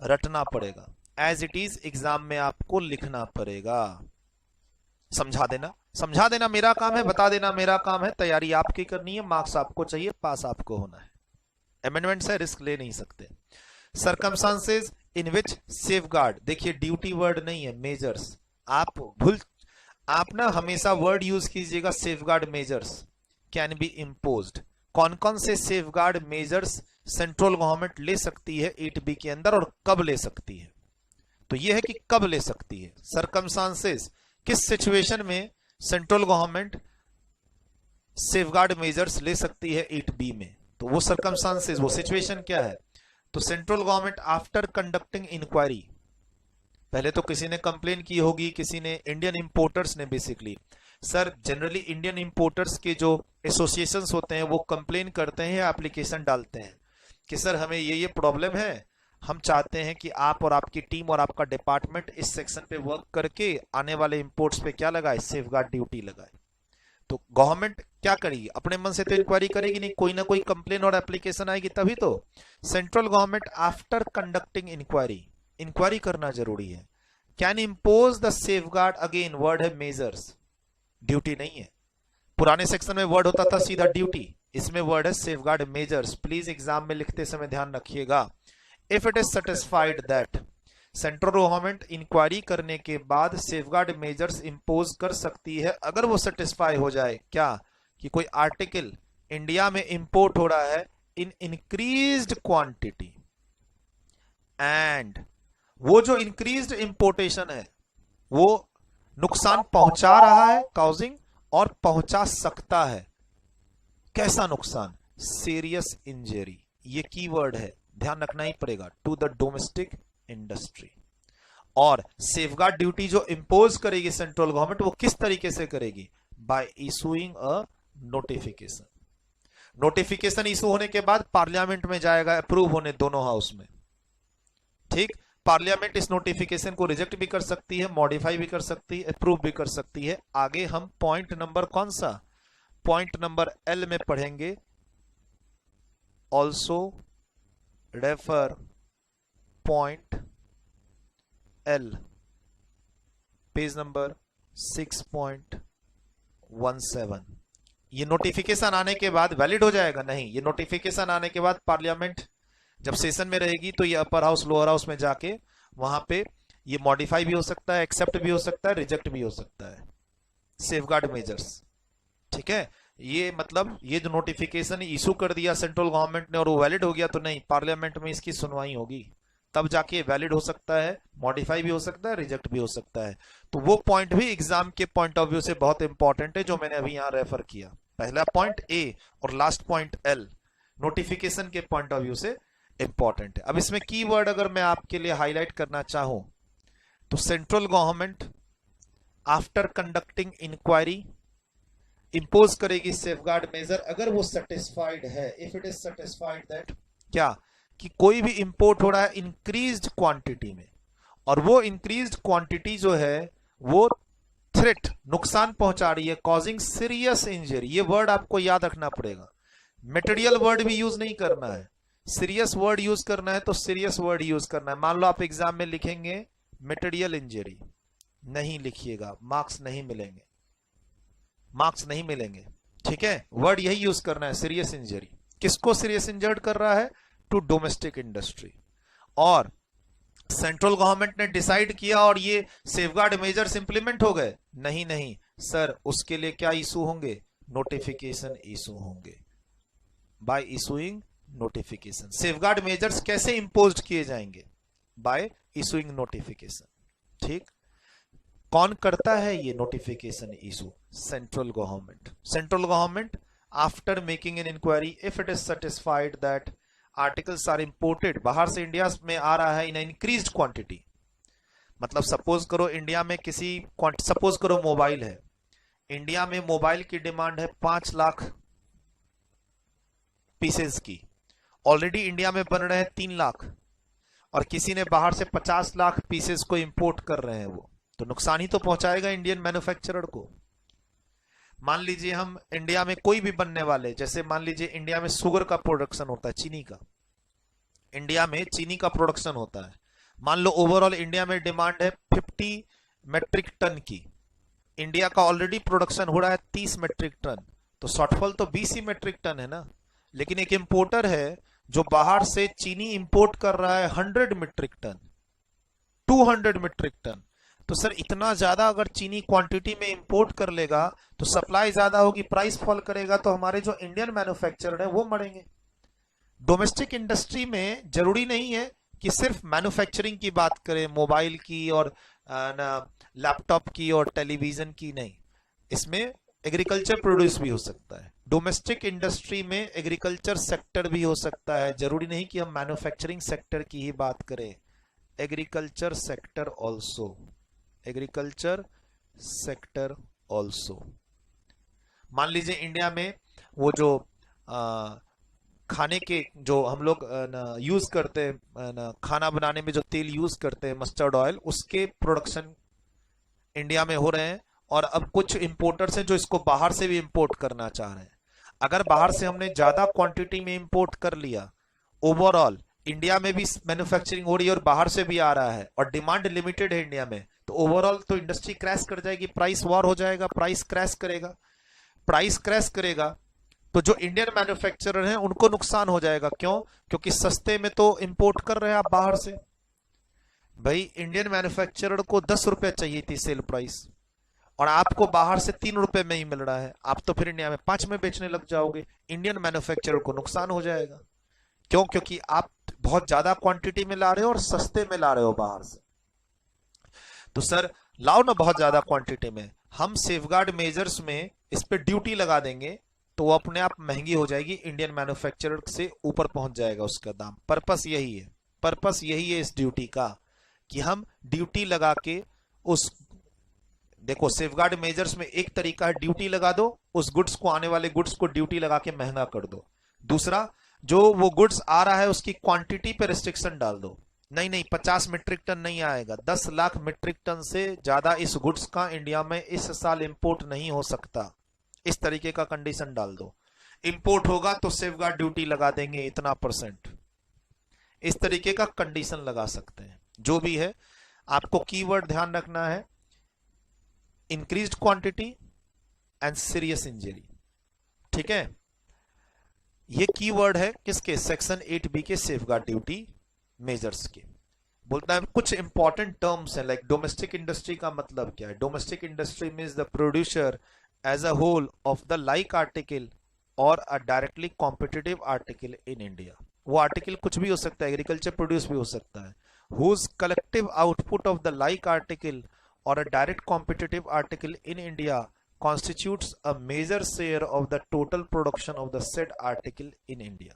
रटना पड़ेगा, एज इट इज एग्जाम में आपको लिखना पड़ेगा। समझा देना मेरा काम है, बता देना मेरा काम है, तैयारी आपकी करनी है, मार्क्स आपको चाहिए, पास आपको होना है। अमेंडमेंट है, रिस्क ले नहीं सकते। सर्कमस्टांसेस इन विच सेफगार्ड, देखिए ड्यूटी वर्ड नहीं है, मेजर्स। आप ना हमेशा वर्ड यूज कीजिएगा safeguard measures can be imposed. कौन कौन से सेफगार्ड मेजर्स सेंट्रल गवर्नमेंट ले सकती है 8B के अंदर और कब ले सकती है? तो यह है कि कब ले सकती है। सर्कमस्टांसेस, किस सिचुएशन में सेंट्रल गवर्नमेंट सेफगार्ड मेजर्स ले सकती है 8B में, तो वो सर्कमस्टांसेस, वो सिचुएशन क्या है? तो central government after conducting inquiry, पहले तो किसी ने कंप्लेन की होगी, किसी ने, इंडियन इंपोर्टर्स ने बेसिकली। सर जनरली इंडियन इंपोर्टर्स के जो एसोसिएशंस होते हैं वो कंप्लेन करते हैं, एप्लीकेशन डालते हैं कि सर हमें ये प्रॉब्लम है, हम चाहते हैं कि आप और आपकी टीम और आपका डिपार्टमेंट इस सेक्शन पे वर्क करके आने वाले इंपोर्ट्स पे क्या लगाए, सेफगार्ड ड्यूटी लगाए। तो गवर्नमेंट क्या करेगी? अपने मन से तो इंक्वायरी करेगी नहीं, कोई ना कोई कंप्लेन और एप्लीकेशन आएगी तभी तो। Central government after conducting inquiry, inquiry करना जरूरी है, can impose the safeguard, again word है मेजर्स, ड्यूटी नहीं है। पुराने सेक्शन में वर्ड होता था सीधा ड्यूटी, इसमें वर्ड है सेफगार्ड मेजर्स। प्लीज एग्जाम में लिखते समय ध्यान रखिएगा। If it is satisfied that, central government inquiry करने के बाद सेफगार्ड मेजर्स इंपोज कर सकती है, अगर वो सेटिस्फाई हो जाए क्या, कि कोई आर्टिकल इंडिया में इंपोर्ट हो रहा है इन इंक्रीज्ड क्वांटिटी, एंड वो जो इंक्रीज्ड इंपोर्टेशन है वो नुकसान पहुंचा रहा है, काउजिंग, और पहुंचा सकता है। कैसा नुकसान? सीरियस इंजरी, ये कीवर्ड है, ध्यान रखना ही पड़ेगा, टू द डोमेस्टिक इंडस्ट्री। और सेफगार्ड ड्यूटी जो इंपोज करेगी सेंट्रल गवर्नमेंट, वो किस तरीके से करेगी? Bye issuing a notification. Notification issue होने के बाद पार्लियामेंट में जाएगा अप्रूव होने, दोनों हाउस में। ठीक, पार्लियामेंट इस नोटिफिकेशन को रिजेक्ट भी कर सकती है, मॉडिफाई भी कर सकती है, अप्रूव भी कर सकती है। आगे हम पॉइंट नंबर कौन सा, पॉइंट नंबर L में पढ़ेंगे। Also refer point L, page number 6.17। ये नोटिफिकेशन आने के बाद वैलिड हो जाएगा? नहीं, ये नोटिफिकेशन आने के बाद पार्लियामेंट जब सेशन में रहेगी तो ये अपर हाउस लोअर हाउस में जाके वहां पे ये मॉडिफाई भी हो सकता है, एक्सेप्ट भी हो सकता है, रिजेक्ट भी हो सकता है, सेफगार्ड मेजर्स। ठीक है, ये मतलब ये जो नोटिफिकेशन इशू कर दिया सेंट्रल गवर्नमेंट ने और वो वैलिड हो गया, तो नहीं, पार्लियामेंट में इसकी सुनवाई होगी, तब जाके वैलिड हो सकता है, मॉडिफाई भी हो सकता है, रिजेक्ट भी हो सकता है। तो वो पॉइंट भी एग्जाम के पॉइंट ऑफ व्यू से बहुत इंपॉर्टेंट है, जो मैंने अभी यहां रेफर किया। पहला पॉइंट A और लास्ट पॉइंट L नोटिफिकेशन के पॉइंट ऑफ व्यू से इंपॉर्टेंट है। अब इसमें कीवर्ड अगर मैं आपके लिए हाईलाइट करना चाहूं तो central government after conducting inquiry impose करेगी सेफगार्ड मेजर, अगर वो सेटिस्फाइड है, if it is satisfied that क्या, कि कोई भी इंपोर्ट हो रहा है इंक्रीज्ड क्वांटिटी में, और वो इंक्रीज्ड क्वांटिटी जो है वो थ्रेट, नुकसान पहुंचा रही है, कॉजिंग सीरियस इंजरी। ये वर्ड आपको याद रखना पड़ेगा, मटेरियल वर्ड भी यूज नहीं करना है, सीरियस वर्ड यूज करना है तो सीरियस वर्ड यूज करना है। मान लो आप एग्जाम में लिखेंगे मटेरियल इंजरी, नहीं लिखिएगा, मार्क्स नहीं मिलेंगे, मार्क्स नहीं मिलेंगे। ठीक है, वर्ड यही यूज करना है, सीरियस इंजरी। किसको सीरियस इंजर्ड कर रहा है? To domestic industry. और सेंट्रल गवर्नमेंट ने डिसाइड किया और ये सेफगार्ड मेजर्स इंप्लीमेंट हो गए? नहीं नहीं सर, उसके लिए क्या इशू होंगे? नोटिफिकेशन इशू होंगे, by issuing notification. Safeguard measures कैसे इंपोज्ड किए जाएंगे? By issuing notification. ठीक, कौन करता है ये notification issue? Central government. Central government after making an inquiry, if it is satisfied that articles are imported, बाहर से इंडिया में आ रहा है इन इंक्रीज्ड क्वांटिटी। मतलब सपोज करो इंडिया में सपोज करो मोबाइल है, इंडिया में मोबाइल की डिमांड है 5 लाख पीसेस की, ऑलरेडी इंडिया में बन रहे हैं 3 लाख, और किसी ने बाहर से 50 लाख पीसेस को इंपोर्ट कर रहे हैं, वो तो नुकसान ही तो पहुंचाएगा इंडियन मैन्युफैक्चरर को। मान लीजिए हम इंडिया में कोई भी बनने वाले, जैसे मान लीजिए इंडिया में शुगर का प्रोडक्शन होता है, चीनी का, इंडिया में चीनी का प्रोडक्शन होता है, मान लो ओवरऑल इंडिया में डिमांड है 50 मेट्रिक टन की, इंडिया का ऑलरेडी प्रोडक्शन हो रहा है 30 मेट्रिक टन, तो शॉर्टफॉल तो 20 ही मेट्रिक टन है ना। लेकिन एक इंपोर्टर है जो बाहर से चीनी इंपोर्ट कर रहा है 100 मेट्रिक टन, 200 मेट्रिक टन, तो सर इतना ज्यादा अगर चीनी क्वांटिटी में इंपोर्ट कर लेगा तो सप्लाई ज्यादा होगी, प्राइस फॉल करेगा, तो हमारे जो इंडियन मैन्युफैक्चरर है वो मरेंगे। डोमेस्टिक इंडस्ट्री में जरूरी नहीं है कि सिर्फ मैन्युफैक्चरिंग की बात करें, मोबाइल की और लैपटॉप की और टेलीविजन की, नहीं, इसमें एग्रीकल्चर प्रोड्यूस भी हो सकता है। डोमेस्टिक इंडस्ट्री में एग्रीकल्चर सेक्टर भी हो सकता है, जरूरी नहीं कि हम मैन्युफैक्चरिंग सेक्टर की ही बात करें, agriculture sector also, agriculture sector also. मान लीजिए इंडिया में वो जो खाने के जो हम लोग यूज करते हैं, खाना बनाने में जो तेल यूज करते हैं मस्टर्ड ऑयल, उसके प्रोडक्शन इंडिया में हो रहे हैं, और अब कुछ इंपोर्टर्स हैं जो इसको बाहर से भी इंपोर्ट करना चाह रहे हैं। अगर बाहर से हमने ज्यादा क्वांटिटी में इंपोर्ट कर लिया, ओवरऑल इंडिया में भी मैन्युफैक्चरिंग हो रही है और बाहर से भी आ रहा है, और डिमांड लिमिटेड है इंडिया में, तो ओवरऑल तो इंडस्ट्री क्रैश कर जाएगी, प्राइस वॉर हो जाएगा, प्राइस क्रैश करेगा। प्राइस क्रैश करेगा तो जो इंडियन मैन्युफैक्चरर हैं उनको नुकसान हो जाएगा। क्यों? क्योंकि सस्ते में तो इंपोर्ट कर रहे हैं आप बाहर से। भाई इंडियन मैन्युफैक्चरर को 10 रुपए चाहिए थी सेल प्राइस, और आपको बाहर से 3 रुपए में ही मिल रहा है, आप तो फिर इंडिया में 5 में बेचने लग जाओगे, इंडियन मैन्युफैक्चरर को नुकसान हो जाएगा। क्यों? क्योंकि आप बहुत ज्यादा क्वांटिटी में ला रहे हो और सस्ते में ला रहे हो बाहर से। तो सर लाओ ना बहुत ज्यादा क्वांटिटी में, हम सेफगार्ड मेजर्स में इस पे ड्यूटी लगा देंगे तो वो अपने आप महंगी हो जाएगी, इंडियन मैन्युफैक्चरर से ऊपर पहुंच जाएगा उसका दाम। पर्पस यही है, पर्पस यही है इस ड्यूटी का, कि हम ड्यूटी लगा के उस, देखो सेफगार्ड मेजर्स में एक तरीका है ड्यूटी लगा दो, उस गुड्स को, आने वाले गुड्स को ड्यूटी लगा के महंगा कर दो। दूसरा, जो वो गुड्स आ रहा है उसकी क्वांटिटी पे रिस्ट्रिक्शन डाल दो, नहीं नहीं 50 मीट्रिक टन नहीं आएगा, 10 लाख मीट्रिक टन से ज्यादा इस गुड्स का इंडिया में इस साल इंपोर्ट नहीं हो सकता, इस तरीके का कंडीशन डाल दो। इंपोर्ट होगा तो सेफगार्ड ड्यूटी लगा देंगे इतना %, इस तरीके का कंडीशन लगा सकते हैं। जो भी है आपको कीवर्ड ध्यान रखना है, increased quantity and serious injury. ठीक है, ये कीवर्ड है किसके? सेक्शन 8B के सेफगार्ड ड्यूटी मेजर्स के। बोलता है कुछ इंपॉर्टेंट टर्म्स हैं, लाइक डोमेस्टिक इंडस्ट्री का मतलब क्या है? Domestic industry means the producer as a whole of the like article और a directly competitive article in India. वो आर्टिकल कुछ भी हो सकता है, एग्रीकल्चर प्रोड्यूस भी हो सकता है। Whose collective output of the like article or a direct competitive article in India constitutes a major share of the total production of the said article in India।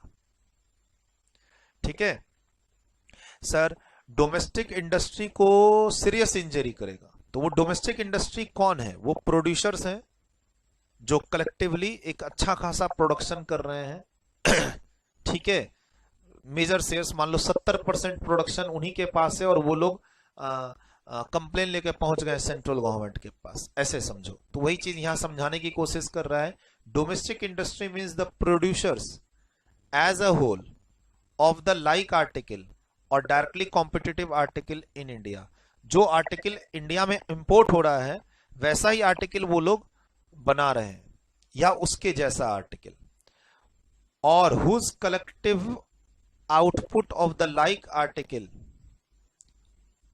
ठीक है सर, डोमेस्टिक इंडस्ट्री को serious injury करेगा, तो वो domestic industry कौन है? वो producers हैं जो कलेक्टिवली एक अच्छा खासा प्रोडक्शन कर रहे हैं। ठीक है, मेजर शेयर्स, मान लो 70% प्रोडक्शन उन्हीं के पास है, और वो लोग कंप्लेन लेके पहुंच गए सेंट्रल गवर्नमेंट के पास, ऐसे समझो। तो वही चीज यहां समझाने की कोशिश कर रहा है। Domestic industry means the producers as a whole of the like article और directly competitive article in India. जो आर्टिकल इंडिया में इंपोर्ट हो रहा है वैसा ही आर्टिकल वो लोग बना रहे हैं या उसके जैसा आर्टिकल, और whose collective output of the like article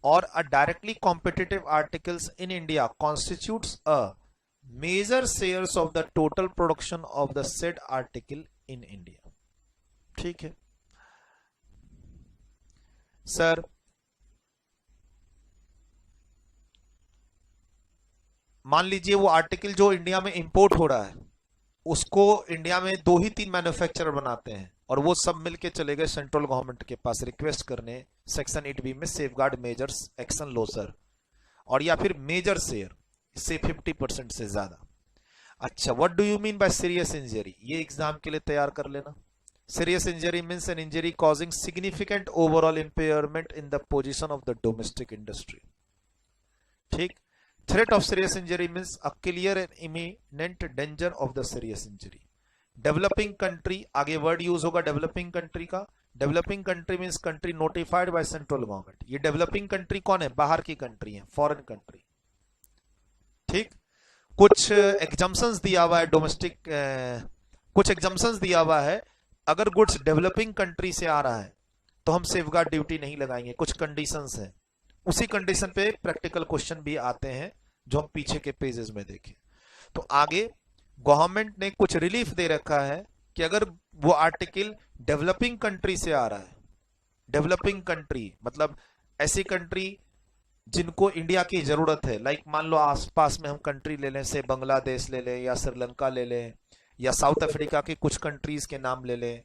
or a directly competitive articles in India constitutes a major shares of the total production of the said article in India। ठीक है सर, मान लीजिए वो आर्टिकल जो India में import हो रहा है उसको इंडिया में 2 ही 3 मैन्युफैक्चरर बनाते हैं, और वो सब मिलके चले गए सेंट्रल गवर्नमेंट के पास रिक्वेस्ट करने सेक्शन 8B में सेफगार्ड मेजर्स एक्शन लो सर, और या फिर मेजर शेयर इससे 50% से ज्यादा। अच्छा, what do you mean by serious injury, ये एग्जाम के लिए तैयार कर लेना। Serious injury means an injury causing significant overall impairment in the position of the domestic industry. ठीक। Threat of serious injury means a clear and imminent danger of the serious injury. Developing country, आगे word use होगा developing country का। Developing country means country notified by central government. ये developing country कौन है? बाहर की country है, foreign country. ठीक। कुछ एग्जम्पशंस दिया हुआ है डोमेस्टिक, कुछ एग्जम्पशंस दिया हुआ है, अगर गुड्स डेवलपिंग कंट्री से आ रहा है तो हम सेफगार्ड ड्यूटी नहीं लगाएंगे, कुछ कंडीशंस हैं। उसी कंडीशन पे प्रैक्टिकल क्वेश्चन भी आते हैं जो हम पीछे के पेजेस में देखें। तो आगे गवर्नमेंट ने कुछ रिलीफ दे रखा है कि अगर वो आर्टिकल डेवलपिंग कंट्री से आ रहा है, डेवलपिंग कंट्री मतलब ऐसी कंट्री जिनको इंडिया की जरूरत है, लाइक मान लो आसपास में हम कंट्री ले लें, से बांग्लादेश ले लें या श्रीलंका ले लें या साउथ अफ्रीका की कुछ कंट्रीज के नाम ले लें,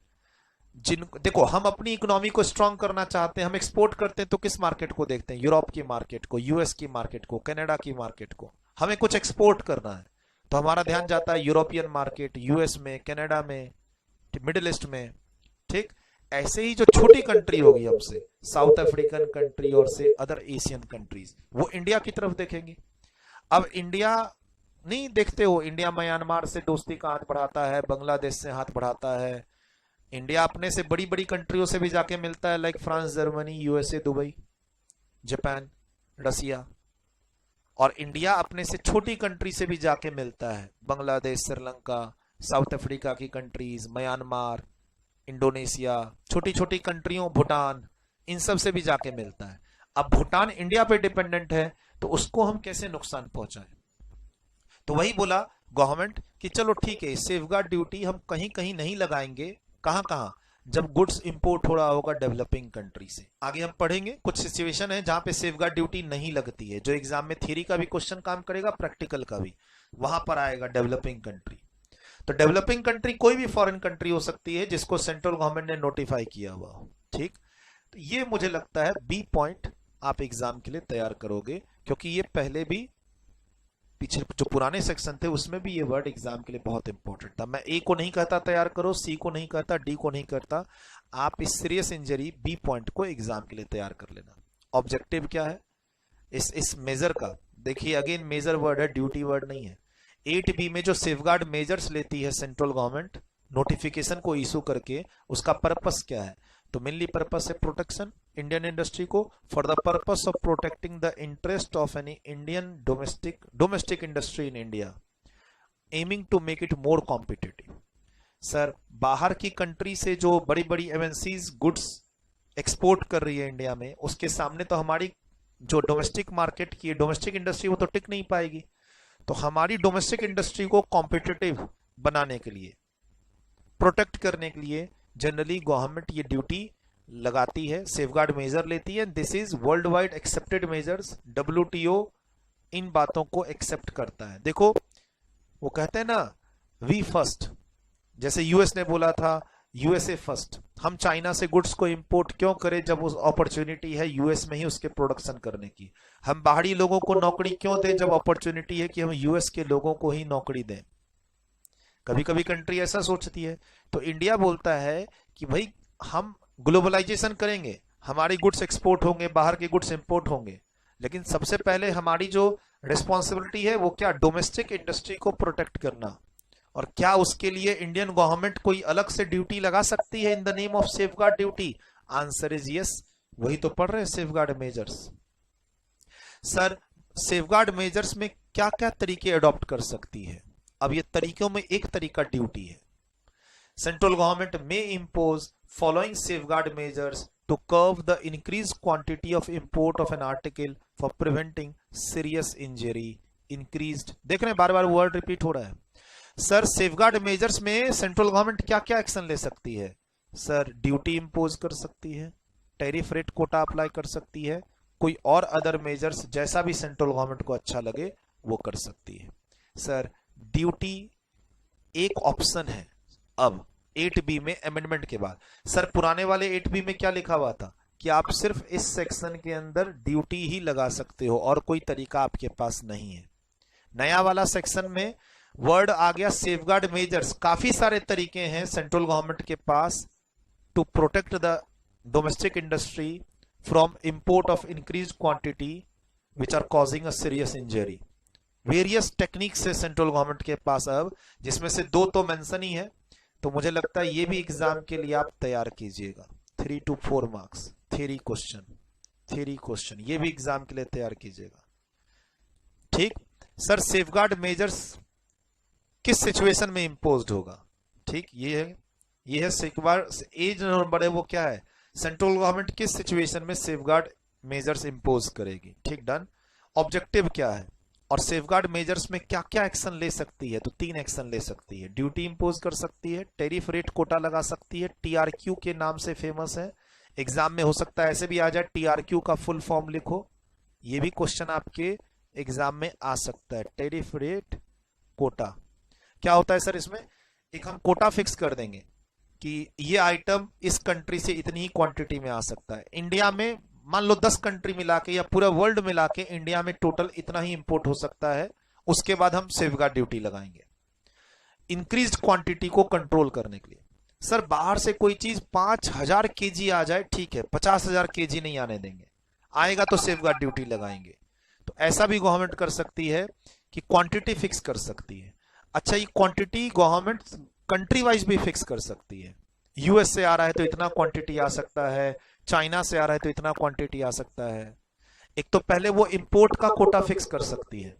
जिन देखो हम अपनी इकोनॉमी को स्ट्रांग करना चाहते हैं, हम एक्सपोर्ट करते हैं तो किस मार्केट को देखते हैं? यूरोप की मार्केट को, यूएस की मार्केट को, कनाडा की मार्केट को। हमें कुछ एक्सपोर्ट करना है तो हमारा ध्यान जाता है यूरोपियन मार्केट, यूएस में, कनाडा में, मिडिल ईस्ट में। ठीक। ऐसे ही जो छोटी कंट्री होगी हमसे, साउथ अफ्रीकन कंट्री और से अदर एशियन कंट्रीज, वो इंडिया की तरफ देखेंगे। अब इंडिया नहीं देखते हो, इंडिया म्यांमार से दोस्ती का हाथ बढ़ाता है, बांग्लादेश से हाथ बढ़ाता है, इंडिया अपने से बड़ी बड़ी कंट्रियों से भी जाके मिलता है, like France, Germany, USA, Dubai, Japan, Russia. और इंडिया अपने से छोटी कंट्री से भी जाके मिलता है, बांग्लादेश, श्रीलंका, साउथ अफ्रीका की कंट्रीज, म्यांमार, इंडोनेशिया, छोटी छोटी कंट्रियों, भूटान, इन सब से भी जाके मिलता है। अब भूटान इंडिया पे डिपेंडेंट है तो उसको हम कैसे नुकसान पहुंचाएं? तो वही बोला गवर्नमेंट कि चलो ठीक है, सेफगार्ड ड्यूटी हम कहीं कहीं नहीं लगाएंगे। कहां कहां? जब गुड्स इंपोर्ट हो रहा होगा डेवलपिंग कंट्री से। आगे हम पढ़ेंगे कुछ सिचुएशन है जहां पे सेफगार्ड ड्यूटी नहीं लगती है, जो एग्जाम में थ्योरी का भी क्वेश्चन काम करेगा, प्रैक्टिकल का भी, वहां पर आएगा डेवलपिंग कंट्री। तो डेवलपिंग कंट्री कोई भी फॉरेन कंट्री हो सकती है जिसको सेंट्रल गवर्नमेंट ने नोटिफाई किया हुआ हो। ठीक। तो ये मुझे लगता है बी पॉइंट आप एग्जाम के लिए तैयार करोगे, क्योंकि ये पहले भी पीछे जो पुराने सेक्शन थे उसमें भी ये वर्ड एग्जाम के लिए बहुत इंपॉर्टेंट था। मैं ए को नहीं कहता तैयार करो, सी को नहीं कहता, डी को नहीं कहता, आप इस सीरियस इंजरी बी पॉइंट को एग्जाम के लिए तैयार कर लेना। ऑब्जेक्टिव क्या है इस मेजर का? देखिए अगेन मेजर वर्ड है, ड्यूटी वर्ड नहीं है। 8B में जो सेफगार्ड मेजर्स लेती है सेंट्रल गवर्नमेंट नोटिफिकेशन को इशू करके, उसका पर्पस क्या है? तो मेनली पर्पस है प्रोटेक्शन इंडियन इंडस्ट्री को, for the purpose of protecting the interest of any Indian domestic industry in India, aiming to make it more competitive. Sir बाहर की कंट्री से जो बड़ी बड़ी एमएनसीज गुड्स एक्सपोर्ट कर रही है इंडिया में, उसके सामने तो हमारी जो डोमेस्टिक मार्केट की डोमेस्टिक इंडस्ट्री वो तो टिक नहीं पाएगी। तो हमारी डोमेस्टिक इंडस्ट्री को कॉम्पिटिटिव बनाने के लिए, प्रोटेक्ट करने के लिए जनरली गवर्नमेंट ये ड्यूटी लगाती है, सेफगार्ड मेजर लेती है। This is world wide accepted measures, WTO इन बातों को एक्सेप्ट करता है। देखो वो कहते हैं ना वी फर्स्ट, जैसे यूएस ने बोला था यूएसए फर्स्ट, हम चाइना से गुड्स को इंपोर्ट क्यों करें जब उस अपॉर्चुनिटी है यूएस में ही उसके प्रोडक्शन करने की। हम बाहरी लोगों को नौकरी क्यों दें जब अपॉर्चुनिटी है कि हम यूएस के लोगों को ही नौकरी दें। कभी कभी कंट्री ऐसा सोचती है। तो इंडिया बोलता है कि भाई हम ग्लोबलाइजेशन करेंगे, हमारी गुड्स एक्सपोर्ट होंगे, बाहर के गुड्स इंपोर्ट होंगे, लेकिन सबसे पहले हमारी जो रिस्पॉन्सिबिलिटी है वो क्या? डोमेस्टिक इंडस्ट्री को प्रोटेक्ट करना। और क्या उसके लिए इंडियन गवर्नमेंट कोई अलग से ड्यूटी लगा सकती है इन the name of safeguard duty? Answer is yes. वही तो पढ़ रहे हैं safeguard measures. Sir safeguard measures में क्या क्या तरीके अडॉप्ट कर सकती है? अब ये तरीकों में एक तरीका ड्यूटी है। Central government may impose following safeguard measures to curb the increase quantity of import of an article for preventing serious injury increased. देख रहे हैं बार बार वर्ड रिपीट हो रहा है। सर सेफगार्ड मेजर्स में सेंट्रल गवर्नमेंट क्या क्या एक्शन ले सकती है? सर ड्यूटी इंपोज कर सकती है, टैरिफ रेट कोटा अप्लाई कर सकती है, कोई और अदर मेजर्स जैसा भी सेंट्रल गवर्नमेंट को अच्छा लगे वो कर सकती है। सर ड्यूटी एक ऑप्शन है, अब 8B में अमेंडमेंट के बाद। सर पुराने वाले 8B में क्या लिखा हुआ था कि आप सिर्फ इस सेक्शन के अंदर ड्यूटी ही लगा सकते हो और कोई तरीका आपके पास नहीं है। नया वाला सेक्शन में वर्ड आ गया सेफगार्ड मेजर्स। काफी सारे तरीके हैं सेंट्रल गवर्नमेंट के पास to protect the domestic industry from import of increase quantity which are causing a serious injury. Various techniques है सेंट्रल गवर्नमेंट के पास अब, जिसमें से 2 तो मेंशन ही है। तो मुझे लगता है ये भी एग्जाम के लिए आप तैयार कीजिएगा। 3 to 4 मार्क्स थ्योरी क्वेश्चन ये भी एग्जाम के लिए तैयार कीजिएगा। ठीक सर, सेफगार्ड मेजर्स किस सिचुएशन में इंपोज्ड होगा? ठीक, ये है सेफगार्ड। एज नंबर है वो क्या है, सेंट्रल गवर्नमेंट किस सिचुएशन में सेफगार्ड मेजर्स इंपोज करेगी। ठीक, डन। ऑब्जेक्टिव क्या है और सेफगार्ड मेजर्स में क्या क्या एक्शन ले सकती है? तो 3 एक्शन ले सकती है। ड्यूटी इंपोज कर सकती है, टेरिफ रेट कोटा लगा सकती है, टीआरक्यू के नाम से फेमस है। एग्जाम में हो सकता है ऐसे भी आ जाए, टीआरक्यू का फुल फॉर्म लिखो, ये भी क्वेश्चन आपके एग्जाम में आ सकता है। टेरिफ रेट कोटा क्या होता है सर? इसमें एक हम कोटा फिक्स कर देंगे कि ये आइटम इस कंट्री से इतनी ही क्वांटिटी में आ सकता है। इंडिया में मान लो 10 कंट्री मिला के या पूरा वर्ल्ड मिला के इंडिया में टोटल इतना ही इंपोर्ट हो सकता है। उसके बाद हम सेफगार्ड ड्यूटी लगाएंगे इंक्रीज्ड क्वांटिटी को कंट्रोल करने के लिए। सर बाहर से कोई चीज 5000 केजी आ जाए, ठीक है, 50,000 केजी नहीं आने देंगे, आएगा तो सेफगार्ड ड्यूटी लगाएंगे। तो ऐसा भी गवर्नमेंट कर सकती है कि क्वांटिटी फिक्स कर सकती है। अच्छा, ये क्वांटिटी गवर्नमेंट कंट्री वाइज भी फिक्स कर सकती है। यूएस से आ रहा है तो इतना क्वांटिटी आ सकता है, चाइना से आ रहा है तो इतना क्वांटिटी आ सकता है। एक तो पहले वो इंपोर्ट का कोटा फिक्स कर सकती है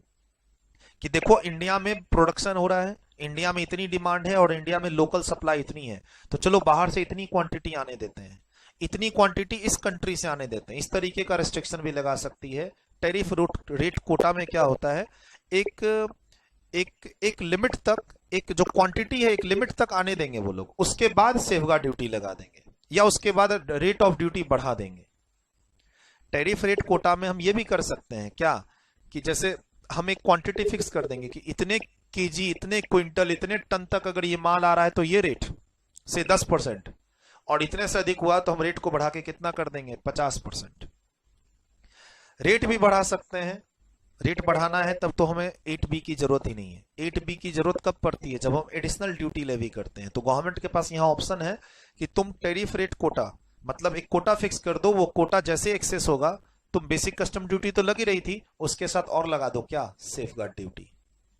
कि देखो इंडिया में प्रोडक्शन हो रहा है, इंडिया में इतनी डिमांड है और इंडिया में लोकल सप्लाई इतनी है, तो चलो बाहर से इतनी क्वांटिटी आने देते हैं, इतनी क्वांटिटी इस कंट्री से आने देते हैं। इस तरीके का रेस्ट्रिक्शन भी लगा सकती है। टेरिफ रेट कोटा में क्या होता है, एक लिमिट तक, एक जो क्वांटिटी है एक लिमिट तक आने देंगे वो लोग, उसके बाद सेफगार्ड ड्यूटी लगा देंगे या उसके बाद रेट ऑफ ड्यूटी बढ़ा देंगे। टेरिफ रेट कोटा में हम ये भी कर सकते हैं क्या कि जैसे हम एक क्वांटिटी फिक्स कर देंगे कि इतने केजी, इतने क्विंटल, इतने टन तक अगर ये माल आ रहा है तो ये रेट से 10%, और इतने से अधिक हुआ तो हम रेट को बढ़ा के कितना कर देंगे, 50%। रेट भी बढ़ा सकते हैं। रेट बढ़ाना है तब तो हमें 8B की जरूरत ही नहीं है। 8B की जरूरत कब पड़ती है, जब हम एडिशनल ड्यूटी लेवी करते हैं। तो गवर्नमेंट के पास यहाँ ऑप्शन है कि तुम टेरिफ रेट कोटा, मतलब एक कोटा फिक्स कर दो, वो कोटा जैसे एक्सेस होगा, तुम बेसिक कस्टम ड्यूटी तो लगी रही थी, उसके साथ और लगा दो क्या, सेफगार्ड ड्यूटी।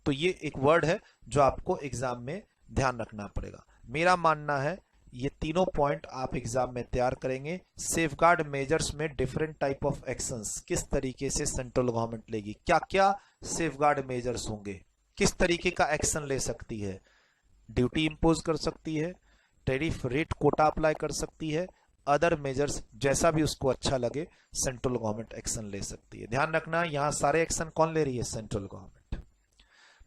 तो ये एक वर्ड है जो आपको एग्जाम में ध्यान रखना पड़ेगा। मेरा मानना है ये तीनों पॉइंट आप एग्जाम में तैयार करेंगे। सेफगार्ड मेजर्स में डिफरेंट टाइप ऑफ एक्शंस किस तरीके से सेंट्रल गवर्नमेंट लेगी, क्या क्या सेफगार्ड मेजर्स होंगे, किस तरीके का एक्शन ले सकती है, ड्यूटी इंपोज कर सकती है, टेरिफ रेट कोटा अप्लाई कर सकती है, अदर मेजर्स जैसा भी उसको अच्छा लगे सेंट्रल गवर्नमेंट एक्शन ले सकती है। ध्यान रखना यहाँ सारे एक्शन कौन ले रही है, central government.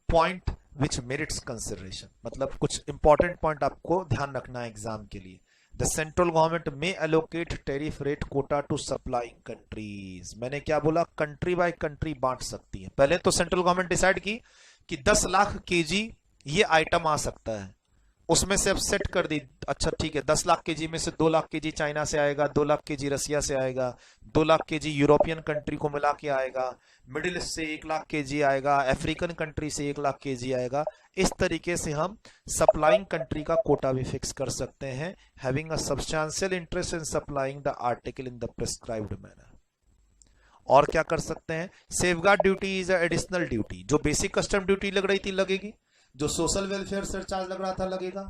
Point which merits consideration, मतलब कुछ इंपॉर्टेंट पॉइंट आपको ध्यान रखना है एग्जाम के लिए। The central government may allocate tariff rate quota to supplying countries. मैंने क्या बोला, कंट्री बाय कंट्री बांट सकती है। पहले तो सेंट्रल गवर्नमेंट डिसाइड की कि 10 लाख केजी ये आइटम आ सकता है, उसमें से अब सेट कर दी, अच्छा ठीक है 10 लाख केजी में से 2 लाख केजी चाइना से आएगा, 2 लाख केजी रसिया से आएगा, 2 लाख केजी यूरोपियन कंट्री को मिला के आएगा, मिडिल ईस्ट से 1 लाख केजी आएगा, अफ्रीकन कंट्री से 1 लाख केजी आएगा। इस तरीके से हम सप्लाइंग कंट्री का कोटा भी फिक्स कर सकते हैं, having a substantial interest in supplying the article in the prescribed manner. और क्या कर सकते हैं, safeguard duty is additional duty. जो बेसिक कस्टम ड्यूटी लग रही थी लगेगी, जो सोशल वेलफेयर सरचार्ज लग रहा था लगेगा,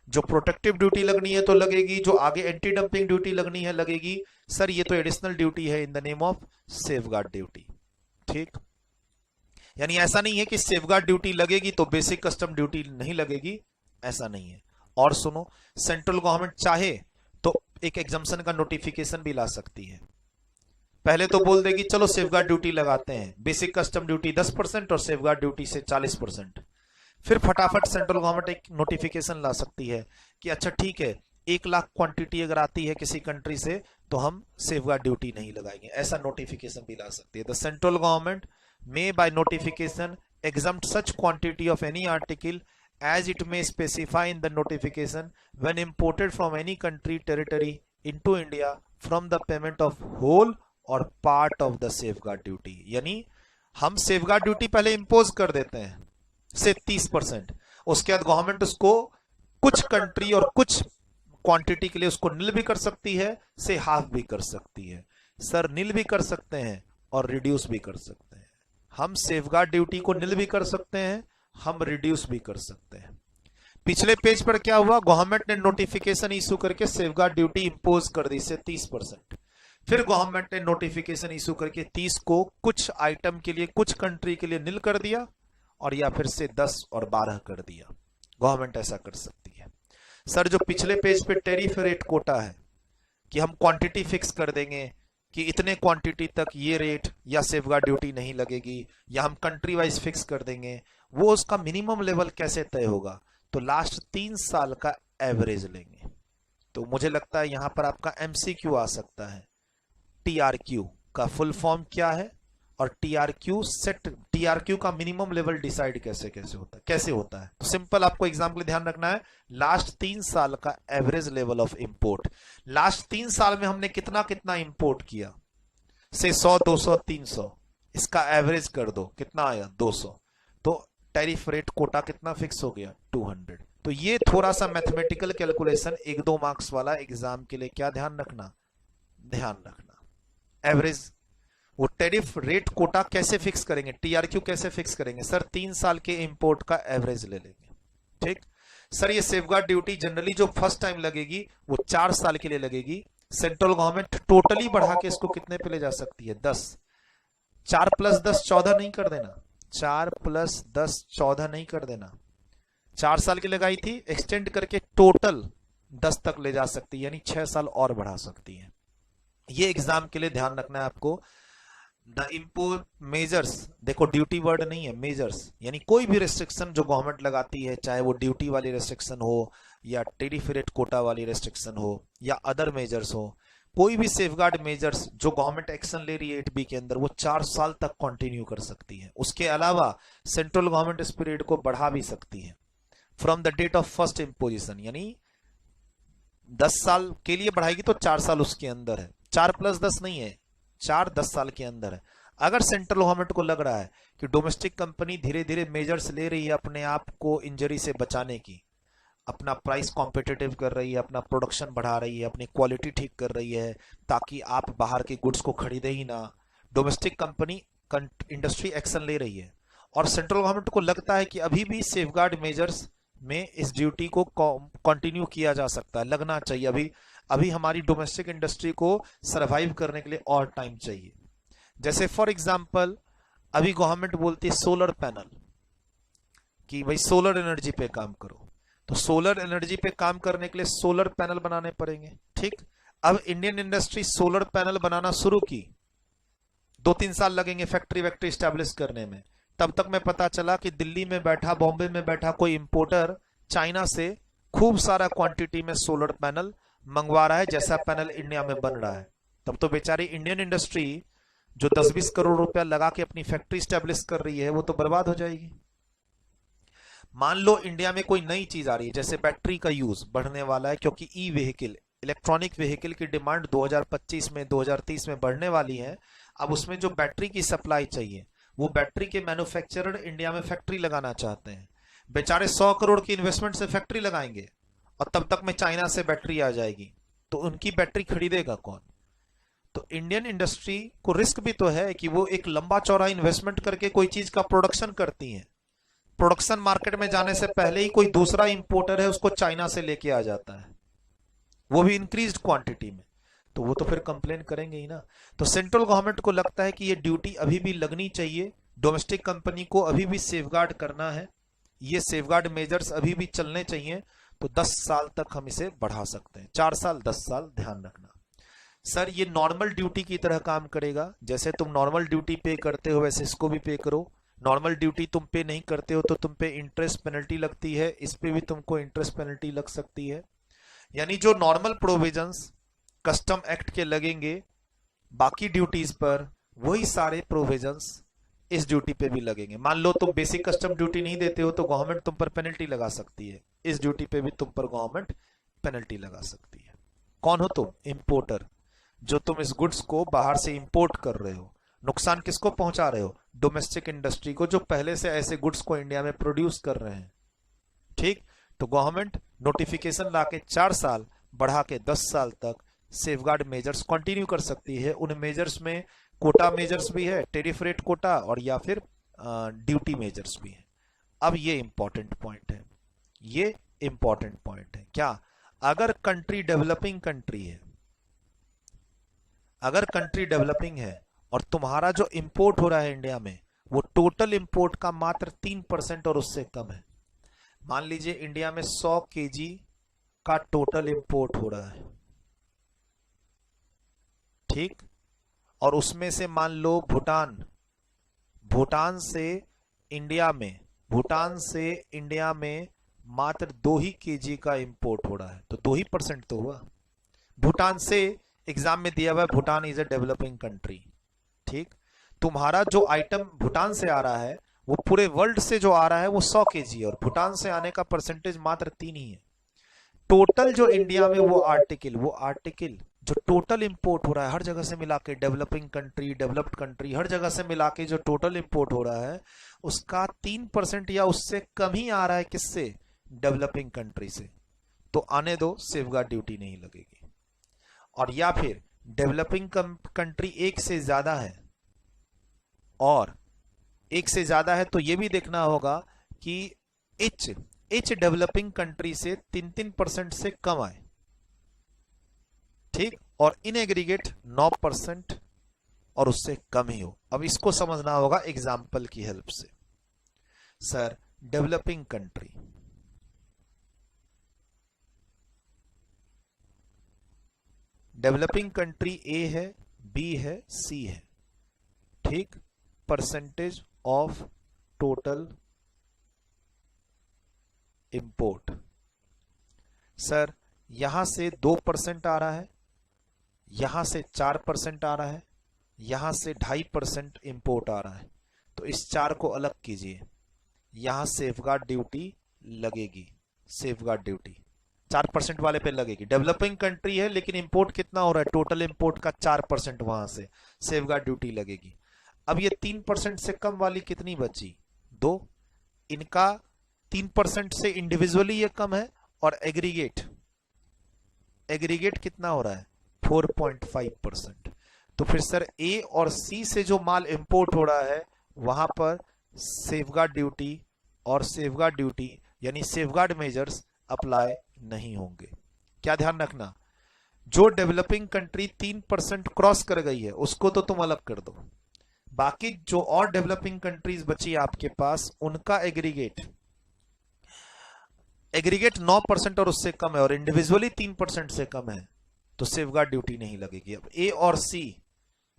जो प्रोटेक्टिव ड्यूटी लगनी है तो लगेगी, जो आगे एंटी डंपिंग ड्यूटी लगनी है लगेगी। सर ये तो एडिशनल ड्यूटी है इन the name of safeguard duty. ठीक, यानी ऐसा नहीं है कि सेफगार्ड ड्यूटी लगेगी तो बेसिक कस्टम ड्यूटी नहीं लगेगी, ऐसा नहीं है। और सुनो, सेंट्रल गवर्नमेंट चाहे तो एक एग्जम्पशन का नोटिफिकेशन भी ला सकती है। पहले तो बोल देगी चलो सेफगार्ड ड्यूटी लगाते हैं, बेसिक कस्टम ड्यूटी 10% और सेफगार्ड ड्यूटी से 40%। फिर फटाफट सेंट्रल गवर्नमेंट एक नोटिफिकेशन ला सकती है कि अच्छा ठीक है 1 लाख क्वांटिटी अगर आती है किसी कंट्री से तो हम सेफगार्ड ड्यूटी नहीं लगाएंगे, ऐसा नोटिफिकेशन भी ला सकती है। The central government may by notification exempt such quantity of any article as it may specify in the notification when imported from any country territory into India from the payment of whole or part of the safeguard duty। यानी हम safeguard duty पहले impose कर देते हैं से 30%, उसके बाद government उसको कुछ कंट्री और कुछ क्वांटिटी के लिए उसको नील भी कर सकती है, से हाफ भी कर सकती है। सर नील भी कर सकते हैं और रिड्यूस भी कर सकते हैं। हम सेफगार्ड ड्यूटी को नील भी कर सकते हैं, हम रिड्यूस भी कर सकते हैं। पिछले पेज पर क्या हुआ, गवर्नमेंट ने नोटिफिकेशन इशू करके सेफगार्ड ड्यूटी इंपोज कर दी से 30%। फिर गवर्नमेंट ने नोटिफिकेशन इशू करके 30 को कुछ आइटम के लिए, कुछ कंट्री के लिए नील कर दिया, और या फिर से 10 और 12 कर दिया। गवर्नमेंट ऐसा कर सकती है। सर जो पिछले पेज पे टैरिफ रेट कोटा है कि हम क्वांटिटी फिक्स कर देंगे कि इतने क्वांटिटी तक ये रेट या सेफगार्ड ड्यूटी नहीं लगेगी, या हम कंट्री वाइज फिक्स कर देंगे, वो उसका मिनिमम लेवल कैसे तय होगा? तो लास्ट 3 साल का एवरेज लेंगे। तो मुझे लगता है यहां पर आपका एमसीक्यू आ सकता है। टीआरक्यू का फुल फॉर्म क्या है, और टीआरक्यू का मिनिमम लेवल डिसाइड कैसे होता है? तो सिंपल आपको एग्जाम के लिए ध्यान रखना है, लास्ट 3 साल का average level of import. Last 3 साल में हमने कितना कितना इंपोर्ट किया, से 100, 200, 300, इसका एवरेज कर दो, कितना आया 200। तो टैरिफ रेट कोटा कितना फिक्स हो गया, 200। तो ये थोड़ा सा मैथमेटिकल कैलकुलेशन 1-2 मार्क्स वाला एग्जाम के लिए क्या ध्यान रखना, एवरेज। वो टैरिफ रेट कोटा कैसे फिक्स करेंगे, टीआरक्यू कैसे फिक्स करेंगे? सर 3 साल के इंपोर्ट का एवरेज ले लेंगे। ठीक सर, ये सेफगार्ड ड्यूटी जनरली जो फर्स्ट टाइम लगेगी वो 4 साल के लिए लगेगी। सेंट्रल गवर्नमेंट टोटली बढ़ा के इसको कितने पे ले जा सकती है, 10। 4 + 10 14 नहीं कर देना, 4 + 10 14 नहीं कर देना। 4 साल की लगाई थी, एक्सटेंड करके टोटल 10 तक ले जा सकती है, यानी 6 साल और बढ़ा सकती है। ये एग्जाम के लिए ध्यान रखना है आपको। द इम्पोज मेजर्स, देखो ड्यूटी वर्ड नहीं है, मेजर्स, यानी कोई भी रेस्ट्रिक्शन जो गवर्नमेंट लगाती है, चाहे वो ड्यूटी वाली रेस्ट्रिक्शन हो या टैरिफ रेट कोटा वाली रेस्ट्रिक्शन हो या अदर मेजर्स हो, कोई भी सेफगार्ड मेजर्स जो गवर्नमेंट एक्शन ले रही है 8B के अंदर, वो 4 साल तक कंटिन्यू कर सकती है। उसके अलावा सेंट्रल गवर्नमेंट इस पीरियड को बढ़ा भी सकती है from the date of first imposition, यानी 10 साल के लिए बढ़ाएगी तो 4 साल उसके अंदर है। 4 + 10 नहीं है, 4 10 साल के अंदर है। अगर सेंट्रल गवर्नमेंट को लग रहा है कि डोमेस्टिक कंपनी धीरे धीरे मेजर्स ले रही है अपने आप को इंजरी से बचाने की, अपना प्राइस कॉम्पिटिटिव कर रही है, अपना प्रोडक्शन बढ़ा रही है, अपनी क्वालिटी ठीक कर रही है, ताकि आप बाहर के गुड्स को खरीदे ही ना, डोमेस्टिक कंपनी इंडस्ट्री एक्शन ले रही है, और सेंट्रल गवर्नमेंट को लगता है कि अभी भी सेफगार्ड मेजर्स में इस ड्यूटी को कंटिन्यू किया जा सकता है, लगना चाहिए, अभी हमारी डोमेस्टिक इंडस्ट्री को सरवाइव करने के लिए और टाइम चाहिए। जैसे फॉर एग्जांपल अभी गवर्नमेंट बोलती है सोलर पैनल, कि भाई सोलर एनर्जी पे काम करो, तो सोलर एनर्जी पे काम करने के लिए सोलर पैनल बनाने पड़ेंगे। ठीक, अब इंडियन इंडस्ट्री सोलर पैनल बनाना शुरू की, 2-3 साल लगेंगे फैक्ट्री स्टैब्लिश करने में। तब तक में पता चला कि दिल्ली में बैठा, बॉम्बे में बैठा कोई इंपोर्टर चाइना से खूब सारा क्वांटिटी में सोलर पैनल मंगवा रहा है, जैसा पैनल इंडिया में बन रहा है। तब तो बेचारी इंडियन इंडस्ट्री जो 10-20 करोड़ रुपया लगा के अपनी फैक्ट्री स्टैब्लिश कर रही है, वो तो बर्बाद हो जाएगी। मान लो इंडिया में कोई नई चीज आ रही है, जैसे बैटरी का यूज बढ़ने वाला है, क्योंकि ई व्हीकल, इलेक्ट्रॉनिक व्हीकल की डिमांड 2025 में 2030 में बढ़ने वाली है। अब उसमें जो बैटरी की सप्लाई चाहिए, वो बैटरी के मैन्युफैक्चरर इंडिया में फैक्ट्री लगाना चाहते हैं। बेचारे 100 करोड़ की इन्वेस्टमेंट से फैक्ट्री लगाएंगे, और तब तक में चाइना से बैटरी आ जाएगी, तो उनकी बैटरी खरीदेगा कौन? तो इंडियन इंडस्ट्री को रिस्क भी तो है कि वो एक लंबा चौड़ा इन्वेस्टमेंट करके कोई चीज का प्रोडक्शन करती है, प्रोडक्शन मार्केट में जाने से पहले ही कोई दूसरा इंपोर्टर है उसको चाइना से लेके आ जाता है, वो भी इंक्रीज्ड क्वांटिटी में, तो वो तो फिर कंप्लेन करेंगे ही ना। तो सेंट्रल गवर्नमेंट को लगता है कि ये ड्यूटी अभी भी लगनी चाहिए, डोमेस्टिक कंपनी को अभी भी सेफगार्ड करना है, ये सेफगार्ड मेजर्स अभी भी चलने चाहिए, तो 10 साल तक हम इसे बढ़ा सकते हैं। 4 साल 10 साल, ध्यान रखना। सर ये नॉर्मल ड्यूटी की तरह काम करेगा, जैसे तुम नॉर्मल ड्यूटी पे करते हो वैसे इसको भी पे करो। नॉर्मल ड्यूटी तुम पे नहीं करते हो तो तुम पे इंटरेस्ट पेनल्टी लगती है, इस पे भी तुमको इंटरेस्ट पेनल्टी लग सकती है। यानी जो नॉर्मल प्रोविजंस कस्टम एक्ट के लगेंगे बाकी ड्यूटीज पर, वही सारे प्रोविजंस इस ड्यूटी पे भी लगेंगे। मान लो तुम बेसिक कस्टम ड्यूटी नहीं देते हो तो गवर्नमेंट तुम पर पेनल्टी लगा सकती है, इस ड्यूटी पे भी तुम पर गवर्नमेंट पेनल्टी लगा सकती है। कौन हो तुम? इंपोर्टर, जो तुम इस गुड्स को बाहर से इंपोर्ट कर रहे हो। नुकसान किसको पहुंचा रहे हो? डोमेस्टिक इंडस्ट्री को, जो पहले से ऐसे गुड्स को इंडिया में प्रोड्यूस कर रहे हैं। ठीक, तो गवर्नमेंट नोटिफिकेशन लाके 4 साल बढ़ा के 10 साल तक सेफगार्ड मेजर्स कंटिन्यू कर सकती है। उन मेजर्स में कोटा मेजर्स भी है, टेरिफ रेट कोटा, और या फिर ड्यूटी मेजर्स भी है। अब ये इंपॉर्टेंट पॉइंट है, ये इंपॉर्टेंट पॉइंट है। क्या? अगर कंट्री डेवलपिंग कंट्री है, अगर कंट्री डेवलपिंग है और तुम्हारा जो इंपोर्ट हो रहा है इंडिया में वो टोटल इंपोर्ट का मात्र 3% और उससे कम है। मान लीजिए इंडिया में 100 केजी का टोटल इंपोर्ट हो रहा है, ठीक, और उसमें से मान लो भूटान से इंडिया में मात्र 2 ही केजी का इंपोर्ट हो रहा है, तो 2 ही % तो हुआ। भूटान से एग्जाम में दिया हुआ है, Bhutan is a developing country. ठीक, तुम्हारा जो आइटम भूटान से आ रहा है वो पूरे वर्ल्ड से जो आ रहा है वो 100 केजी, और भूटान से आने का परसेंटेज मात्र 3 ही है। टोटल जो इंडिया में वो आर्टिकल जो टोटल इंपोर्ट हो रहा है हर जगह से मिला के, डेवलपिंग कंट्री, डेवलप्ड कंट्री, हर जगह से मिला के जो टोटल इंपोर्ट हो रहा है उसका 3% या उससे कम ही आ रहा है। किससे? डेवलपिंग कंट्री से। तो आने दो, सेफगार्ड ड्यूटी नहीं लगेगी। और या फिर डेवलपिंग कंट्री एक से ज्यादा है, और एक से ज्यादा है तो यह भी देखना होगा कि एच डेवलपिंग कंट्री से 3% से कम आए। ठीक, और इन एग्रीगेट 9% और उससे कम ही हो। अब इसको समझना होगा एग्जाम्पल की हेल्प से। सर, डेवलपिंग कंट्री ए है, बी है, सी है। ठीक, percentage of total import. Sir, यहां से 2% आ रहा है, यहां से 4% आ रहा है, यहां से 2.5% इंपोर्ट आ रहा है। तो इस 4 को अलग कीजिए, यहां सेफगार्ड ड्यूटी लगेगी। सेफगार्ड ड्यूटी 4% वाले पे लगेगी। डेवलपिंग कंट्री है लेकिन इंपोर्ट कितना हो रहा है? टोटल इंपोर्ट का 4%, वहां से सेफगार्ड ड्यूटी लगेगी। अब ये 3% से कम वाली कितनी बची? 2। इनका 3% से इंडिविजुअली ये कम है, और एग्रीगेट कितना हो रहा है? 4.5%। तो फिर सर ए और सी से जो माल इंपोर्ट हो रहा है वहां पर सेफगार्ड ड्यूटी और सेफगार्ड ड्यूटी यानी सेफगार्ड मेजर्स अप्लाई नहीं होंगे। क्या ध्यान रखना, जो डेवलपिंग कंट्री 3% क्रॉस कर गई है उसको तो तुम अलग कर दो, बाकी जो और डेवलपिंग कंट्रीज बची आपके पास उनका एग्रीगेट 9% और उससे कम है, और इंडिविजुअली 3% से कम है, तो सेफगार्ड ड्यूटी नहीं लगेगी। अब ए और सी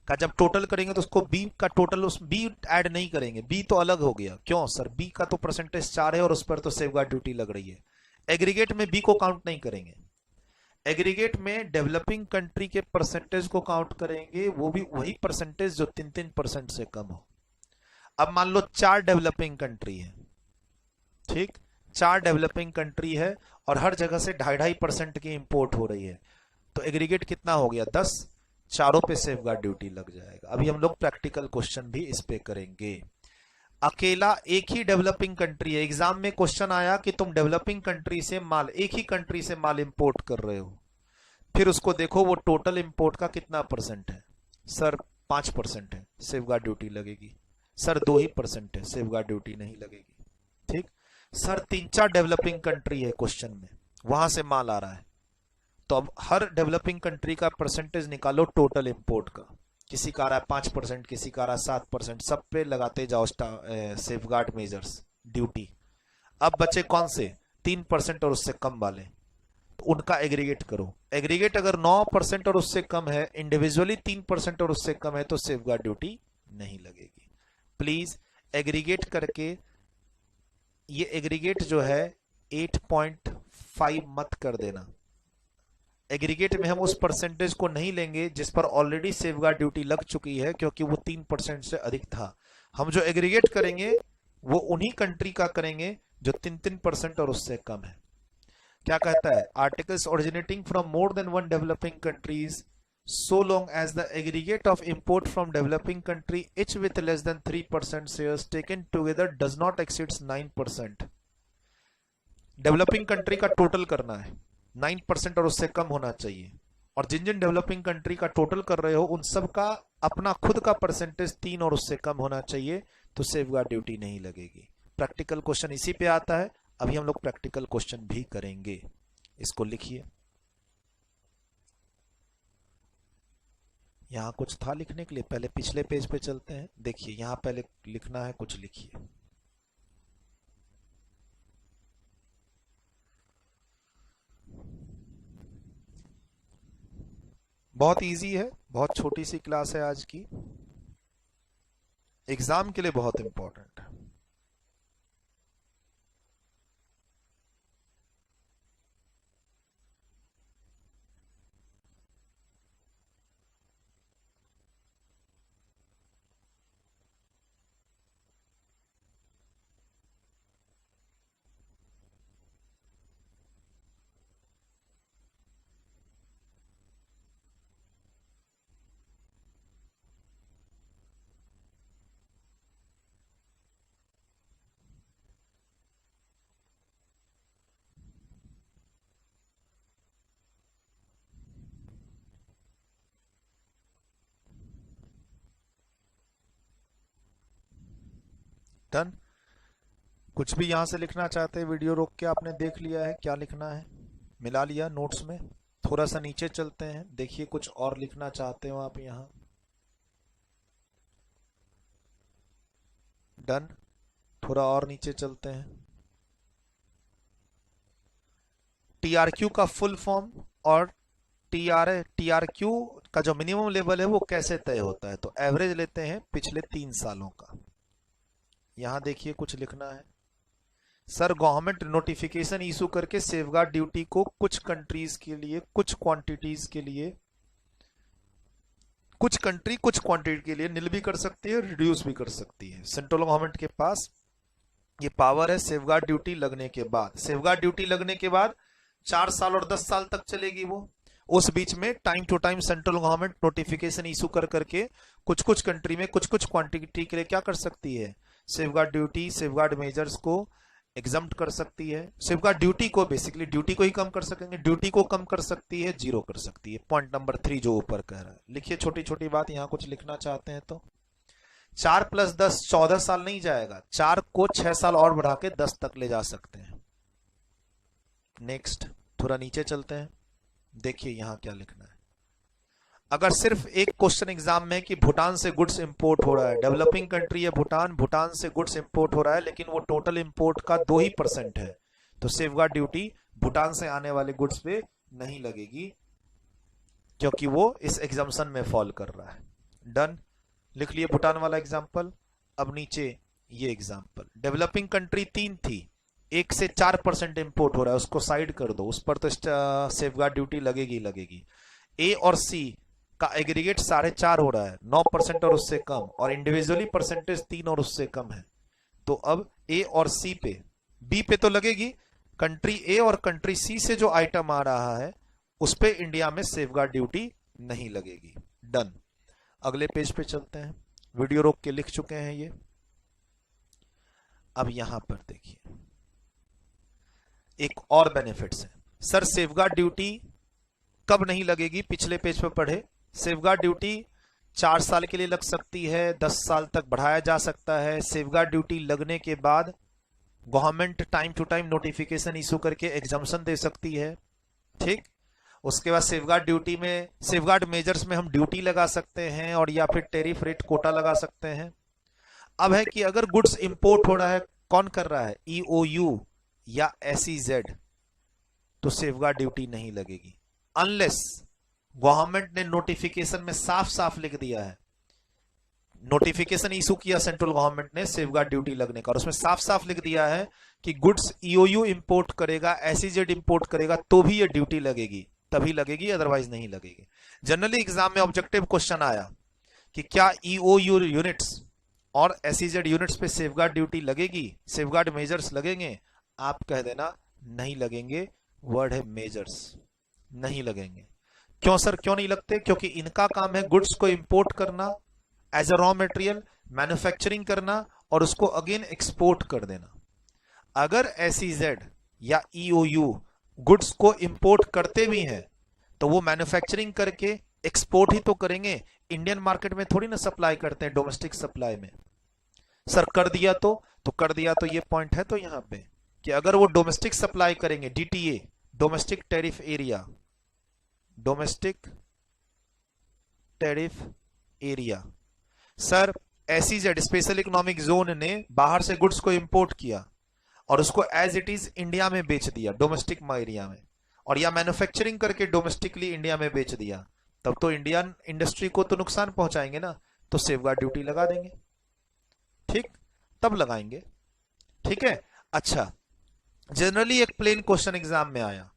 का जब टोटल करेंगे तो उसको बी का टोटल, उस बी ऐड नहीं करेंगे, बी तो अलग हो गया। क्यों सर? बी का तो परसेंटेज 4 है और उस पर तो सेफगार्ड ड्यूटी लग रही है। एग्रीगेट में बी को काउंट नहीं करेंगे, एग्रीगेट में डेवलपिंग कंट्री के परसेंटेज को काउंट करेंगे, वो भी वही परसेंटेज जो 3% से कम हो। अब मान लो 4 डेवलपिंग कंट्री है, ठीक, 4 डेवलपिंग कंट्री है और हर जगह से 2.5% की इंपोर्ट हो रही है, तो एग्रीगेट कितना हो गया? 10। चारों पे सेफगार्ड ड्यूटी लग जाएगा। अभी हम लोग प्रैक्टिकल क्वेश्चन भी इस पे करेंगे। अकेला एक ही डेवलपिंग कंट्री है, एग्जाम में क्वेश्चन आया कि तुम डेवलपिंग कंट्री से माल, एक ही कंट्री से माल इंपोर्ट कर रहे हो, फिर उसको देखो वो टोटल इंपोर्ट का कितना % है। सर 5% है, सेफगार्ड ड्यूटी लगेगी। सर 2% है, सेफगार्ड ड्यूटी नहीं लगेगी। ठीक, सर 3-4 डेवलपिंग कंट्री है क्वेश्चन में, वहां से माल आ रहा है, तो अब हर डेवलपिंग कंट्री का परसेंटेज निकालो टोटल इंपोर्ट का। किसी का आ रहा है 5%, किसी का आ रहा है 7%, सब पे लगाते जाओ सेफगार्ड मेजर्स ड्यूटी। अब बचे कौन से? 3% और उससे कम वाले, तो उनका एग्रीगेट करो। एग्रीगेट अगर 9% और उससे कम है, इंडिविजुअली 3% और उससे कम है, तो सेफगार्ड ड्यूटी नहीं लगेगी। प्लीज एग्रीगेट करके, ये एग्रीगेट जो है 8.5 मत कर देना। एग्रीगेट में हम उस परसेंटेज को नहीं लेंगे जिस पर ऑलरेडी सेफगार्ड ड्यूटी लग चुकी है, क्योंकि वो 3% से अधिक था। हम जो एग्रीगेट करेंगे वो उन्हीं कंट्री का करेंगे जो 3% और उससे कम है। क्या कहता है, articles originating from more than one developing countries so long as the aggregate of import from developing country each with less than 3% shares taken together does not exceeds 9%। Developing country का टोटल करना है, 9% और उससे कम होना चाहिए, और जिन जिन developing country का total कर रहे हो उन सब का अपना खुद का परसेंटेज 3 और उससे कम होना चाहिए, तो सेफगार्ड ड्यूटी नहीं लगेगी। प्रैक्टिकल क्वेश्चन इसी पे आता है। अभी हम लोग प्रैक्टिकल क्वेश्चन भी करेंगे, इसको लिखिए। यहाँ कुछ था लिखने के लिए, पहले पिछले पेज पे चलते हैं। देखिए यहाँ पहले लिखना है, कुछ लिखिए। बहुत इजी है, बहुत छोटी सी क्लास है आज की, एग्जाम के लिए बहुत इंपॉर्टेंट है। डन। कुछ भी यहां से लिखना चाहते हैं, वीडियो रोक के आपने देख लिया है क्या लिखना है, मिला लिया नोट्स में। थोड़ा सा नीचे चलते हैं, देखिए कुछ और लिखना चाहते हो आप यहाँ। डन। थोड़ा और नीचे चलते हैं। टीआरक्यू का फुल फॉर्म और टीआरक्यू का जो मिनिमम लेवल है वो कैसे तय होता है, तो एवरेज लेते हैं पिछले 3 सालों का। यहां देखिए कुछ लिखना है, सर गवर्नमेंट नोटिफिकेशन इशू करके सेफगार्ड ड्यूटी को कुछ कंट्रीज के लिए, कुछ क्वांटिटीज के लिए, कुछ कंट्री कुछ क्वांटिटी के लिए नील भी कर सकती है, रिड्यूस भी कर सकती है। सेंट्रल गवर्नमेंट के पास ये पावर है सेफगार्ड ड्यूटी लगने के बाद। सेफगार्ड ड्यूटी लगने के बाद 4 साल और 10 साल तक चलेगी वो। उस बीच में time to time central government notification issue कर करके कुछ कुछ कंट्री में कुछ कुछ क्वांटिटी के लिए क्या कर सकती है, सेफगार्ड ड्यूटी, सेफगार्ड मेजर्स को एग्जम्प्ट कर सकती है। सेफगार्ड ड्यूटी को, बेसिकली ड्यूटी को ही कम कर सकेंगे, ड्यूटी को कम कर सकती है, जीरो कर सकती है। पॉइंट नंबर 3 जो ऊपर कह रहा है, लिखिए छोटी छोटी बात। यहां कुछ लिखना चाहते हैं तो 4 + 10 14 साल नहीं जाएगा, 4 को 6 साल और बढ़ा के 10 तक ले जा सकते हैं। नेक्स्ट, थोड़ा नीचे चलते हैं, देखिए यहां क्या लिखना है। अगर सिर्फ एक क्वेश्चन एग्जाम में कि भूटान से गुड्स इंपोर्ट हो रहा है, डेवलपिंग कंट्री है भूटान, भूटान से गुड्स इंपोर्ट हो रहा है लेकिन वो टोटल इंपोर्ट का 2% है, तो सेफगार्ड ड्यूटी भूटान से आने वाले गुड्स पे नहीं लगेगी क्योंकि वो इस एग्जाम्पशन में फॉल कर रहा है। डन। लिख लिए भूटान वाला एग्जाम्पल। अब नीचे ये एग्जाम्पल, डेवलपिंग कंट्री 3 थी, 1 से 4% इंपोर्ट हो रहा है, उसको साइड कर दो, उस पर तो सेफगार्ड ड्यूटी लगेगी लगेगी। ए और सी का एग्रीगेट 4.5 हो रहा है, 9% और उससे कम, और इंडिविजुअली परसेंटेज 3 और उससे कम है, तो अब ए और सी पे, बी पे तो लगेगी। कंट्री ए और कंट्री सी से जो आइटम आ रहा है उस पे इंडिया में सेफगार्ड ड्यूटी नहीं लगेगी। डन। अगले पेज पे चलते हैं, वीडियो रोक के लिख चुके हैं ये। अब यहां पर देखिए एक और बेनिफिट्स है। सर सेफगार्ड ड्यूटी कब नहीं लगेगी, पिछले पेज पर पढ़े। सेफगार्ड ड्यूटी 4 साल के लिए लग सकती है, 10 साल तक बढ़ाया जा सकता है। सेफगार्ड ड्यूटी लगने के बाद government time to time notification issue करके एग्जम्पशन दे सकती है, ठीक। उसके बाद सेफगार्ड ड्यूटी में, सेफगार्ड मेजर्स में हम ड्यूटी लगा सकते हैं और या फिर टेरिफ रेट कोटा लगा सकते हैं। अब है कि अगर गुड्स इंपोर्ट हो रहा है, कौन कर रहा है, ईओयू या एसईजेड, तो सेफगार्ड ड्यूटी नहीं लगेगी अनलेस गवर्नमेंट ने नोटिफिकेशन में साफ साफ लिख दिया है, नोटिफिकेशन इशू किया सेंट्रल गवर्नमेंट ने सेफगार्ड ड्यूटी लगने का, और उसमें साफ साफ लिख दिया है कि गुड्स ईओयू इंपोर्ट करेगा, एसईजेड इंपोर्ट करेगा तो भी ये ड्यूटी लगेगी, तभी लगेगी, अदरवाइज नहीं लगेगी। जनरली एग्जाम में ऑब्जेक्टिव क्वेश्चन आया कि क्या ईओयू यूनिट्स और एसईजेड यूनिट्स पे सेफगार्ड ड्यूटी लगेगी, सेफगार्ड मेजर्स लगेंगे, आप कह देना नहीं लगेंगे, वर्ड है मेजर्स, नहीं लगेंगे। क्यों सर, क्यों नहीं लगते? क्योंकि इनका काम है गुड्स को इंपोर्ट करना as a raw material, manufacturing करना और उसको अगेन एक्सपोर्ट कर देना। अगर एसईजेड या ईओयू गुड्स को इंपोर्ट करते भी हैं तो वो मैन्युफैक्चरिंग करके एक्सपोर्ट ही तो करेंगे, इंडियन मार्केट में थोड़ी ना सप्लाई करते हैं, डोमेस्टिक सप्लाई में। सर कर दिया तो कर दिया तो ये पॉइंट है तो यहां पे कि अगर वो डोमेस्टिक सप्लाई करेंगे, DTA domestic tariff area, domestic tariff area, sir SEZ special economic zone ने बाहर से गुड्स को इंपोर्ट किया और उसको एज इट इज इंडिया में बेच दिया डोमेस्टिक एरिया में, और या मैन्युफैक्चरिंग करके डोमेस्टिकली इंडिया में बेच दिया, तब तो इंडियन इंडस्ट्री को तो नुकसान पहुंचाएंगे ना, तो सेफगार्ड ड्यूटी लगा देंगे। ठीक, तब लगाएंगे। ठीक है। अच्छा, जनरली एक प्लेन क्वेश्चन एग्जाम में आया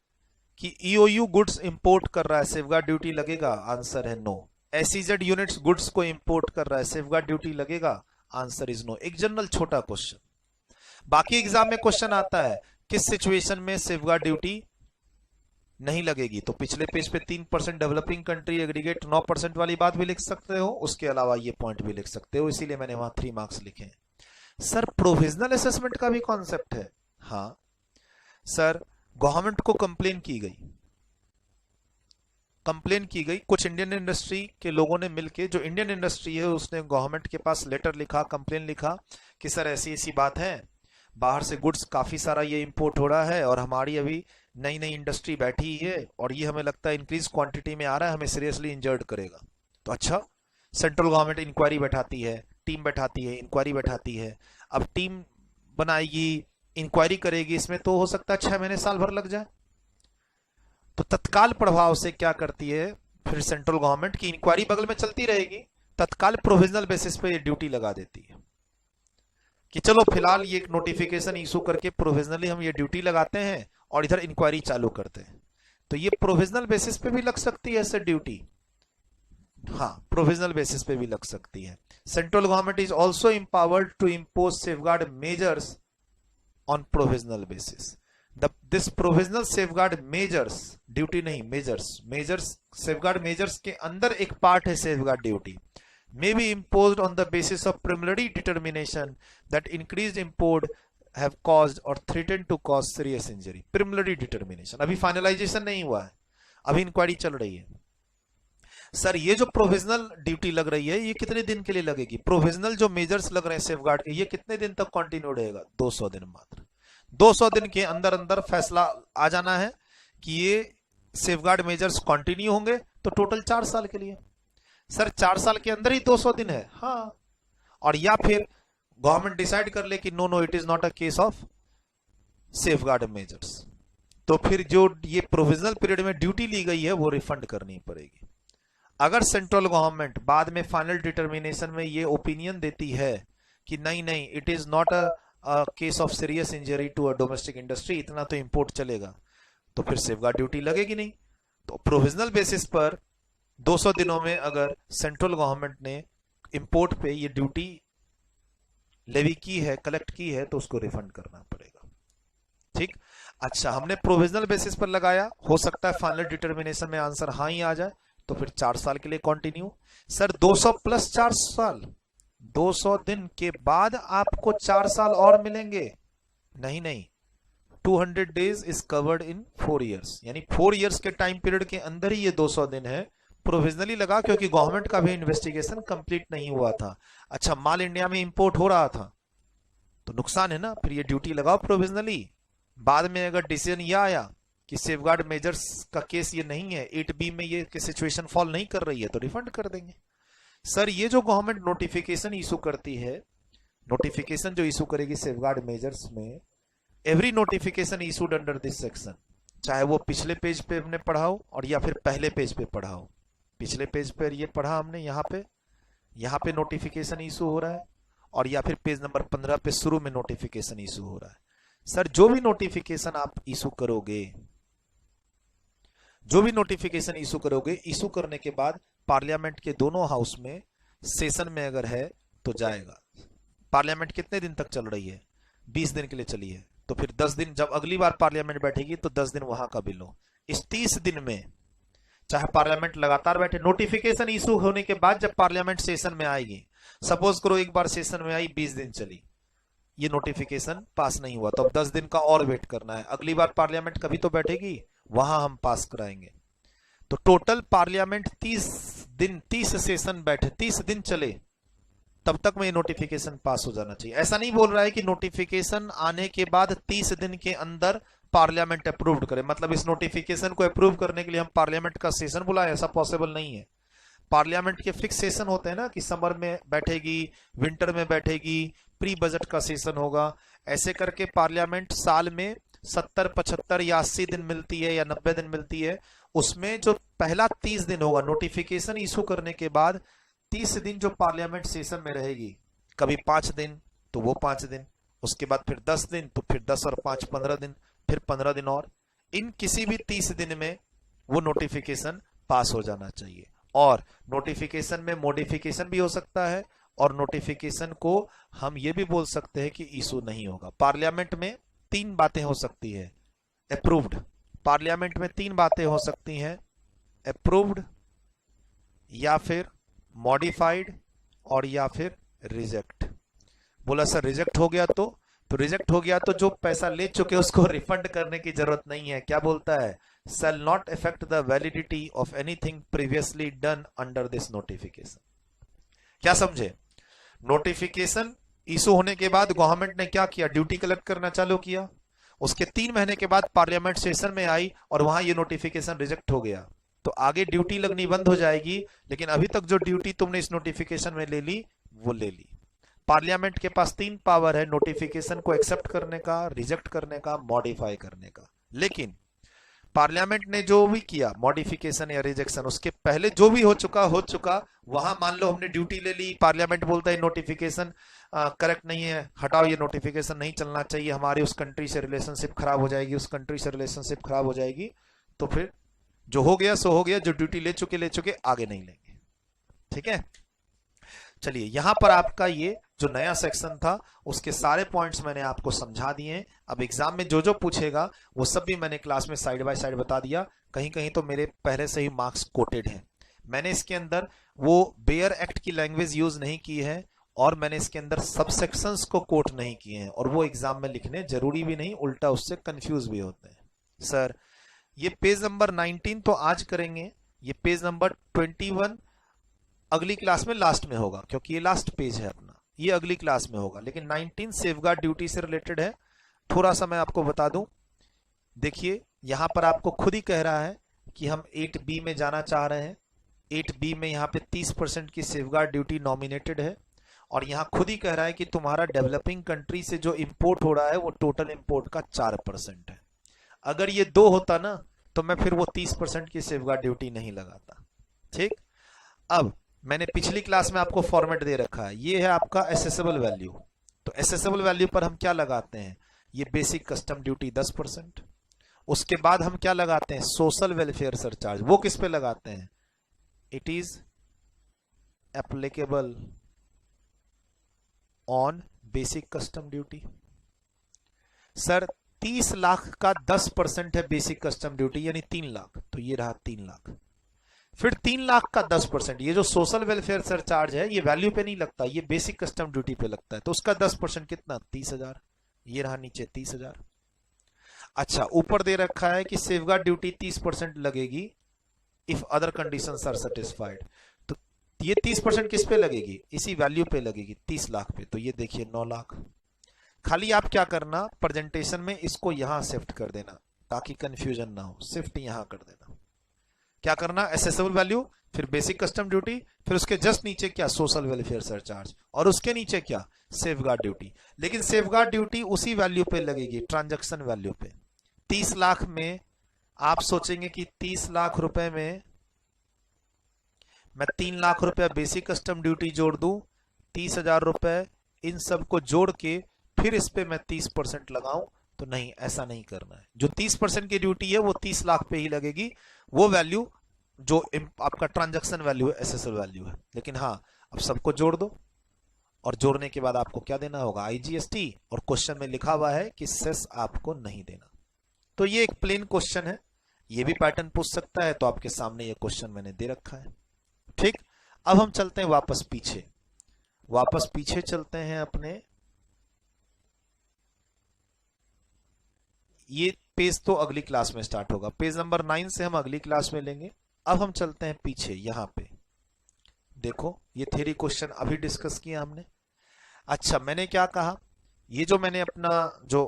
कि ईओयू गुड्स इंपोर्ट कर रहा है, सेफगार्ड ड्यूटी लगेगा? आंसर है नो। एसईजेड यूनिट्स गुड्स को इंपोर्ट कर रहा है, सेफगार्ड ड्यूटी लगेगा? Answer is no. एक जनरल छोटा क्वेश्चन। बाकी एग्जाम में क्वेश्चन आता है किस सिचुएशन में सेफगार्ड ड्यूटी नहीं लगेगी, तो पिछले पेज पे 3% डेवलपिंग कंट्री एग्रीगेट 9% वाली बात भी लिख सकते हो, उसके अलावा ये पॉइंट भी लिख सकते हो, इसीलिए मैंने वहां 3 मार्क्स लिखे हैं। सर प्रोविजनल असेसमेंट का भी कॉन्सेप्ट है? हाँ सर, गवर्नमेंट को कंप्लेन की गई, कुछ इंडियन इंडस्ट्री के लोगों ने मिलके, जो इंडियन इंडस्ट्री है उसने गवर्नमेंट के पास लेटर लिखा, कंप्लेन लिखा कि सर ऐसी ऐसी बात है, बाहर से गुड्स काफी सारा ये इंपोर्ट हो रहा है और हमारी अभी नई नई इंडस्ट्री बैठी ही है और ये हमें लगता है इंक्रीज क्वांटिटी में आ रहा है, हमें सीरियसली इंजर्ड करेगा। तो अच्छा, सेंट्रल गवर्नमेंट इंक्वायरी बैठाती है, टीम बैठाती है, इंक्वायरी बैठाती है। अब टीम बनाएगी, इंक्वायरी करेगी, इसमें तो हो सकता है 6 महीने साल भर लग जाए। तो तत्काल प्रभाव से क्या करती है फिर सेंट्रल गवर्नमेंट की, इंक्वायरी बगल में चलती रहेगी, तत्काल प्रोविजनल बेसिस पे ये ड्यूटी लगा देती है कि चलो फिलहाल ये एक नोटिफिकेशन इशू करके प्रोविजनली हम ये ड्यूटी लगाते हैं और इधर इंक्वायरी चालू करते हैं। तो ये प्रोविजनल बेसिस पे भी लग सकती है ऐसे ड्यूटी। हाँ, प्रोविजनल बेसिस पे भी लग सकती है। Central government is also empowered to impose safeguard measures on provisional basis. This provisional safeguard measures, duty नहीं मेजर्स सेफगार्ड मेजर्स के अंदर एक पार्ट है safeguard duty, may be imposed on the basis of preliminary determination that increased import have caused or threatened to cause serious injury. Preliminary determination, अभी finalisation नहीं हुआ है, अभी इंक्वायरी चल रही है। सर ये जो प्रोविजनल ड्यूटी लग रही है ये कितने दिन के लिए लगेगी? प्रोविजनल जो मेजर्स लग रहे हैं सेफगार्ड के, ये कितने दिन तक कंटिन्यू रहेगा? 200 दिन मात्र। 200 दिन के अंदर अंदर फैसला आ जाना है कि ये सेफगार्ड मेजर्स कंटिन्यू होंगे, तो टोटल 4 साल के लिए। सर 4 साल के अंदर ही 200 दिन है? हाँ। और या फिर गवर्नमेंट डिसाइड कर ले कि no it is not a case of safeguard measures, तो फिर जो ये प्रोविजनल पीरियड में ड्यूटी ली गई है वो रिफंड करनी पड़ेगी। अगर सेंट्रल गवर्नमेंट बाद में फाइनल डिटर्मिनेशन में ये ओपिनियन देती है कि नहीं it is not a case of serious injury to a domestic industry, इतना तो इंपोर्ट चलेगा, तो फिर सेफगार्ड ड्यूटी लगेगी नहीं। तो प्रोविजनल बेसिस पर 200 दिनों में अगर सेंट्रल गवर्नमेंट ने इंपोर्ट पे ये ड्यूटी लेवी की है, कलेक्ट की है, तो उसको रिफंड करना पड़ेगा। ठीक। अच्छा, हमने प्रोविजनल बेसिस पर लगाया, हो सकता है फाइनल डिटर्मिनेशन में आंसर हाँ ही आ जाए, तो फिर 4 साल के लिए कंटिन्यू। सर 200 प्लस 4 साल, 200 दिन के बाद आपको 4 साल और मिलेंगे? नहीं, 200 days is covered in 4 years, यानी 4 ईयर्स के टाइम पीरियड के अंदर ही ये 200 दिन है। प्रोविजनली लगा क्योंकि गवर्नमेंट का भी इन्वेस्टिगेशन कंप्लीट नहीं हुआ था। अच्छा, माल इंडिया में इंपोर्ट हो रहा था तो नुकसान है ना, फिर ये ड्यूटी लगाओ प्रोविजनली। बाद में अगर डिसीजन ये आया कि सेफगार्ड मेजर्स का केस ये नहीं है, 8B में ये सिचुएशन फॉल नहीं कर रही है, तो रिफंड कर देंगे। सर ये जो गवर्नमेंट नोटिफिकेशन इशू करती है, नोटिफिकेशन जो इशू करेगी सेफगार्ड मेजर्स में, every notification issued under this section, चाहे वो पिछले पेज पे हमने पढ़ाओ और या फिर पहले पेज पे पढ़ाओ। पिछले पेज पर ये पढ़ा हमने, यहाँ पे नोटिफिकेशन इशू हो रहा है, और या फिर पेज नंबर 15 पे शुरू में नोटिफिकेशन इशू हो रहा है। सर जो भी नोटिफिकेशन आप इशू करोगे, इशू करने के बाद पार्लियामेंट के दोनों हाउस में सेशन में अगर है तो जाएगा, पार्लियामेंट कितने दिन तक चल रही है? 20 दिन के लिए चली है। तो फिर 10 दिन, जब अगली बार पार्लियामेंट बैठेगी तो 10 दिन वहां का भी लो। इस 30 दिन में चाहे पार्लियामेंट लगातार बैठे, नोटिफिकेशन इशू होने के बाद जब पार्लियामेंट सेशन में आएगी, सपोज करो एक बार सेशन में आई 20 दिन चली, ये नोटिफिकेशन पास नहीं हुआ, तो अब 10 दिन का और वेट करना है। अगली बार पार्लियामेंट कभी तो बैठेगी, वहां हम पास कराएंगे। तो टोटल पार्लियामेंट 30 दिन, 30 सेशन बैठे, 30 दिन चले, तब तक में ये नोटिफिकेशन पास हो जाना चाहिए। ऐसा नहीं बोल रहा है कि नोटिफिकेशन आने के बाद 30 दिन के अंदर पार्लियामेंट अप्रूव करे, मतलब इस नोटिफिकेशन को अप्रूव करने के लिए हम पार्लियामेंट का सेशन बुलाएं, ऐसा पॉसिबल नहीं है। पार्लियामेंट के फिक्स सेशन होते हैं ना, कि समर में बैठेगी, विंटर में बैठेगी, प्री बजट का सेशन होगा, ऐसे करके पार्लियामेंट साल में 70, 75 या 80 दिन मिलती है या 90 दिन मिलती है। उसमें जो पहला 30 दिन होगा नोटिफिकेशन इशू करने के बाद, 30 दिन जो पार्लियामेंट सेशन में रहेगी, कभी 5 दिन तो वो 5 दिन, उसके बाद फिर 10 दिन, तो फिर 10 और 5 15 दिन, फिर 15 दिन और, इन किसी भी 30 दिन में वो नोटिफिकेशन पास हो जाना चाहिए। और नोटिफिकेशन में मॉडिफिकेशन भी हो सकता है, और नोटिफिकेशन को हम ये भी बोल सकते हैं कि इशू नहीं होगा। पार्लियामेंट में 3 बातें हो सकती है अप्रूव्ड, पार्लियामेंट में 3 बातें हो सकती हैं, अप्रूव्ड या फिर मॉडिफाइड और या फिर रिजेक्ट। बोला सर रिजेक्ट हो गया तो रिजेक्ट हो गया तो जो पैसा ले चुके उसको रिफंड करने की जरूरत नहीं है। क्या बोलता है? shall not affect the validity of anything previously done under this notification। क्या समझे? नोटिफिकेशन इशू होने के बाद गवर्नमेंट ने क्या किया? ड्यूटी कलेक्ट करना चालू किया, उसके 3 महीने के बाद पार्लियामेंट सेशन में आई और वहां ये नोटिफिकेशन रिजेक्ट हो गया, तो आगे ड्यूटी लगनी बंद हो जाएगी, लेकिन अभी तक जो ड्यूटी तुमने इस नोटिफिकेशन में ले ली वो ले ली। पार्लियामेंट के पास 3 पावर है, नोटिफिकेशन को एक्सेप्ट करने का, रिजेक्ट करने का, मॉडिफाई करने का। लेकिन पार्लियामेंट ने जो भी किया मॉडिफिकेशन या रिजेक्शन, उसके पहले जो भी हो चुका, वहां मान लो हमने ड्यूटी ले ली, पार्लियामेंट बोलता है नोटिफिकेशन करेक्ट नहीं है, हटाओ, ये नोटिफिकेशन नहीं चलना चाहिए, हमारी उस कंट्री से रिलेशनशिप खराब हो जाएगी, उस कंट्री से रिलेशनशिप खराब हो जाएगी, तो फिर जो हो गया सो हो गया, जो ड्यूटी ले चुके आगे नहीं लेंगे। ठीक है, चलिए यहां पर आपका ये जो नया सेक्शन था उसके सारे पॉइंट्स मैंने आपको समझा दिए। अब एग्जाम में जो जो पूछेगा वो सब भी मैंने क्लास में साइड बाय साइड बता दिया। कहीं कहीं तो मेरे पहले से ही मार्क्स कोटेड हैं। मैंने इसके अंदर वो बेयर एक्ट की लैंग्वेज यूज नहीं की है, और मैंने इसके अंदर सबसेक्शंस को कोट नहीं किए हैं, और वो एग्जाम में लिखने जरूरी भी नहीं, उल्टा उससे कंफ्यूज भी होते हैं। सर ये पेज नंबर 19 तो आज करेंगे, ये पेज नंबर 21 अगली क्लास में लास्ट में होगा, क्योंकि ये लास्ट पेज है अपना, ये अगली क्लास में होगा। लेकिन 19 सेफगार्ड ड्यूटी से रिलेटेड है। थोड़ा सा मैं आपको बता दूं, देखिए यहां पर आपको खुद ही कह रहा है कि हम 8B में जाना चाह रहे हैं। 8B में यहाँ पे 30% की सेफगार्ड ड्यूटी नॉमिनेटेड है, और यहाँ खुद ही कह रहा है कि तुम्हारा डेवलपिंग कंट्री से जो इंपोर्ट हो रहा है वो टोटल इंपोर्ट का 4% है। अगर ये 2 होता ना तो मैं फिर वो 30% की सेफगार्ड ड्यूटी नहीं लगाता। ठीक, अब मैंने पिछली क्लास में आपको फॉर्मेट दे रखा है, ये है आपका एसेसेबल वैल्यू। तो एसेसेबल वैल्यू पर हम क्या लगाते हैं? ये बेसिक कस्टम ड्यूटी 10%। उसके बाद हम क्या लगाते हैं? Social welfare surcharge. वो किस पे लगाते हैं? It is applicable on basic custom duty. Sir 30 lakh का 10% है बेसिक कस्टम ड्यूटी, यानी 3 लाख, तो ये रहा 3 लाख। फिर 3 लाख का 10%, ये जो सोशल वेलफेयर सरचार्ज है ये वैल्यू पे नहीं लगता, ये बेसिक कस्टम ड्यूटी पे लगता है, तो उसका 10% कितना? 30,000। ये रहा नीचे 30,000। अच्छा, ऊपर दे रखा है कि सेफगार्ड ड्यूटी 30% लगेगी if other conditions are satisfied. तो ये 30% किस पे लगेगी? इसी वैल्यू पे लगेगी, 30 लाख पे। तो ये देखिए 9 लाख। खाली आप क्या करना, प्रेजेंटेशन में इसको यहां शिफ्ट कर देना ताकि कंफ्यूजन ना हो, शिफ्ट यहां कर देना। क्या करना? एसेसेबल वैल्यू, फिर बेसिक कस्टम ड्यूटी, फिर उसके जस्ट नीचे क्या? सोशल वेलफेयर सरचार्ज, और उसके नीचे क्या? Safeguard duty. लेकिन सेफगार्ड ड्यूटी उसी वैल्यू पे लगेगी, ट्रांजैक्शन वैल्यू पे। 30 लाख में आप सोचेंगे कि 30 लाख रुपए में मैं 3 लाख रुपए बेसिक कस्टम ड्यूटी जोड़ दूं, 30,000 रुपए इन सबको जोड़ के फिर इस पे मैं 30% लगाऊं, तो नहीं, ऐसा नहीं करना है। जो 30% की ड्यूटी है वो 30 लाख पे ही लगेगी, वो वैल्यू जो आपका ट्रांजैक्शन वैल्यू है, एसेसेबल वैल्यू है। लेकिन हाँ, अब सबको जोड़ दो, और जोड़ने के बाद आपको क्या देना होगा, आईजीएसटी, और क्वेश्चन में लिखा हुआ है कि सेस आपको नहीं देना। तो ये एक प्लेन क्वेश्चन है, ये भी पैटर्न पूछ सकता है, तो आपके सामने ये क्वेश्चन मैंने दे रखा है। ठीक, अब हम चलते हैं वापस पीछे, वापस पीछे चलते हैं अपने। ये पेज तो अगली क्लास में स्टार्ट होगा, पेज नंबर 9 से हम अगली क्लास में लेंगे। अब हम चलते हैं पीछे, यहां पे देखो ये थ्योरी क्वेश्चन अभी डिस्कस किया हमने। अच्छा, मैंने क्या कहा, ये जो मैंने अपना जो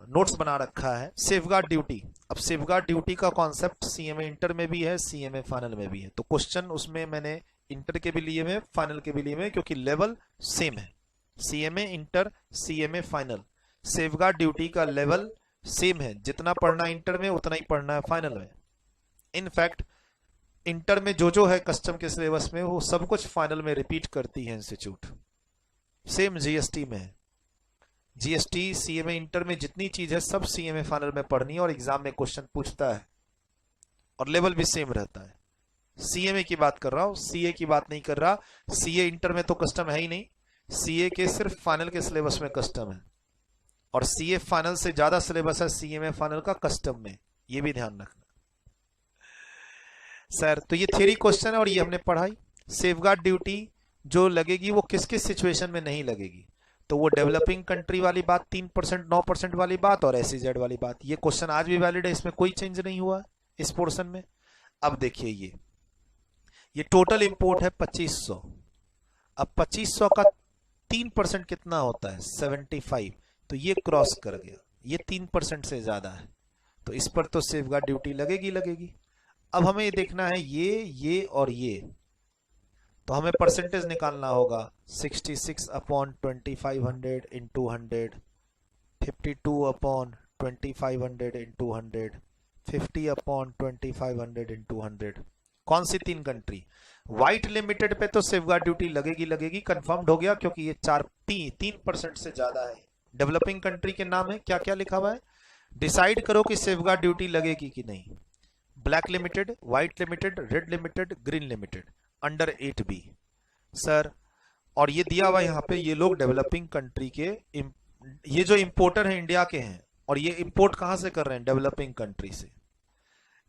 नोट्स बना रखा है सेफगार्ड ड्यूटी, अब सेफगार्ड ड्यूटी का कॉन्सेप्ट सीएमए इंटर में भी है, सीएमए फाइनल में भी है। तो क्वेश्चन उसमें मैंने इंटर के भी लिए में, फाइनल के भी लिए में, क्योंकि लेवल सेम है। CMA inter, CMA final, safeguard duty का लेवल सेम है, जितना पढ़ना इंटर में उतना ही पढ़ना है फाइनल में। इनफैक्ट इंटर में जो है कस्टम के सिलेबस में, वो सब कुछ फाइनल में रिपीट करती है इंस्टीट्यूट। सेम जीएसटी में है, जीएसटी सीएमए इंटर में जितनी चीज है सब सीएमए फाइनल में पढ़नी है, और एग्जाम में क्वेश्चन पूछता है, और लेवल भी सेम रहता है। सीएमए की बात कर रहा हूं, सीए की बात नहीं कर रहा। सीए इंटर में तो कस्टम है ही नहीं, सीए के सिर्फ फाइनल के सिलेबस में कस्टम है, और सीए फाइनल से ज्यादा सिलेबस है सीएमए फाइनल का कस्टम में, ये भी ध्यान रखना सर। तो ये थ्योरी क्वेश्चन है, और ये हमने पढ़ाई। सेफगार्ड ड्यूटी जो लगेगी वो किस किस सिचुएशन में नहीं लगेगी, तो वो डेवलपिंग कंट्री वाली बात, 3% 9% वाली बात, और एसईजेड वाली बात। ये क्वेश्चन आज भी वैलिड है, इसमें कोई चेंज नहीं हुआ इस पोर्शन में। अब देखिए ये टोटल इंपोर्ट है 2500। अब 2500 का 3% कितना होता है, 75। तो ये क्रॉस कर गया, ये 3% से ज्यादा है, तो इस पर तो सेफगार्ड ड्यूटी लगेगी लगेगी। अब हमें ये देखना है ये और ये, तो हमें परसेंटेज निकालना होगा। 66 upon 2500 into 100, 52 upon 2500 into 100, 50 upon 2500 into 100। कौन सी 3 कंट्री, व्हाइट लिमिटेड पे तो सेफगार्ड ड्यूटी लगेगी लगेगी, कंफर्म्ड हो गया, क्योंकि ये 3% से ज्यादा है। डेवलपिंग कंट्री के नाम है, क्या क्या लिखा हुआ है, डिसाइड करो कि सेफगार्ड ड्यूटी लगेगी कि नहीं। Black limited, white limited, red limited, green limited, under 8B sir. और ये दिया हुआ यहाँ पे, ये लोग डेवलपिंग कंट्री के, ये जो इंपोर्टर हैं इंडिया के हैं, और ये इंपोर्ट कहां से कर रहे हैं, डेवलपिंग कंट्री से।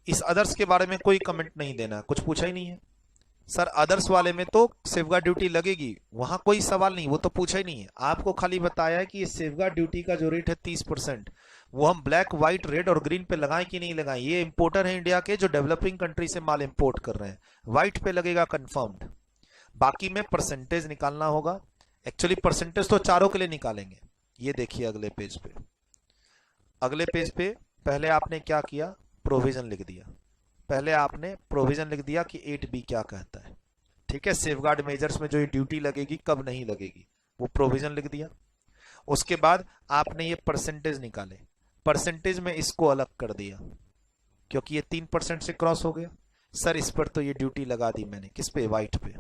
इस अदर्स के बारे में कोई कमेंट नहीं देना, कुछ पूछा ही नहीं है सर। अदर्स वाले में तो सेफगार्ड ड्यूटी लगेगी, वहां कोई सवाल नहीं, वो तो पूछा ही नहीं है। आपको खाली बताया है कि ये सेफगार्ड ड्यूटी का जो रेट है 30%, वो हम ब्लैक, व्हाइट, रेड और ग्रीन पे लगाएं कि नहीं लगाएं। ये इंपोर्टर है इंडिया के, जो डेवलपिंग कंट्री से माल इंपोर्ट कर रहे हैं, व्हाइट पे लगेगा कंफर्म्ड। बाकी में परसेंटेज निकालना होगा। एक्चुअली परसेंटेज तो चारों के लिए निकालेंगे। ये देखिए अगले पेज पे, अगले पेज पे पहले आपने क्या किया, प्रोविजन लिख दिया। पहले आपने प्रोविजन लिख दिया कि 8B क्या कहता है, ठीक है। सेफगार्ड मेजर्स में जो ये ड्यूटी लगेगी, कब नहीं लगेगी, वो प्रोविजन लिख दिया। उसके बाद आपने ये परसेंटेज निकाले, परसेंटेज में इसको अलग कर दिया, क्योंकि ये 3% से क्रॉस हो गया। सर इस पर तो ये ड्यूटी लगा दी मैंने, किस पे, व्हाइट पे।